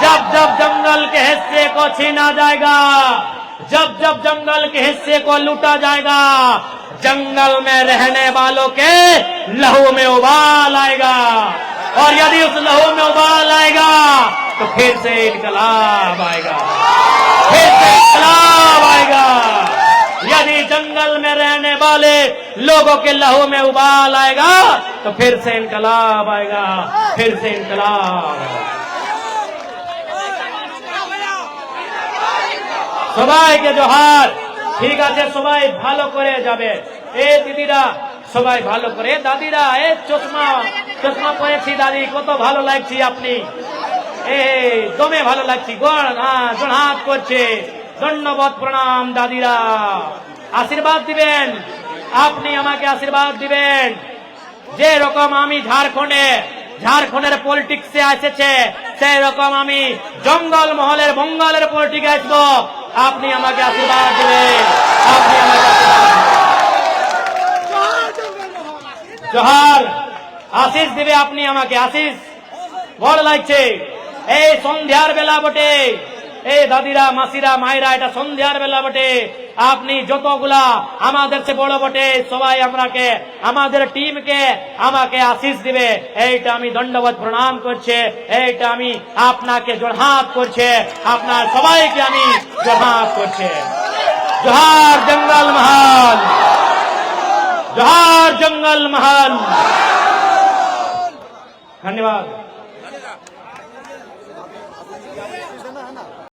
जब जब जंगल के हिस्से को छीना जाएगा, जब जब जंगल के हिस्से को लूटा जाएगा, जंगल में रहने वालों के लहू में उबाल आएगा। और यदि उस लहू में उबाल आएगा तो फिर से इनकलाब आएगा, फिर से इनकलाब आएगा। यदि जंगल में रहने वाले लोगों के लहू में उबाल आएगा तो फिर से इनकलाब आएगा, फिर से इनकलाब। সবাইকে জোহার। ঠিক আছে, সবাই ভালো করে যাবে। এ দিদিরা সবাই ভালো করে, দাদিরা এ চশমা চশমা পরেছি দাদি, কত ভালো লাগছে আপনি, দমে ভালো লাগছে। জোড়হাত করছে, ধন্যবাদ, প্রণাম দাদিরা। আশীর্বাদ দিবেন, আপনি আমাকে আশীর্বাদ দিবেন। যে রকম আমি ঝাড়খণ্ডের পলিটিক্সে এসেছে, সেই রকম আমি জঙ্গল মহলের বঙ্গালের পলিটিক্সে আসবো। আপনি আমাকে আশীর্বাদ দিবেন, আপনি আমাকে আশীর্বাদ দিবেন। জোহার, আশিস দিবে আপনি আমাকে, আশিস বড় লাগছে। এই সন্ধ্যার বেলা বটে, এই দাদিরা মাসিরা মায়েরা, এটা সন্ধ্যার বেলা বটে। আপনি যতগুলা আমাদের সে বড় বটে, সবাই আমরাকে আমাদের টিমকে আমাকে আশিস দিবে, এইটা আমি দণ্ডবত প্রণাম করছে, এইটা আমি আপনাকে জোড়হাত করছে, আপনার সবাইকে আমি জোড়হাত করছে। জোহার জঙ্গল মহল, जोहार जंगल महल। धन्यवाद।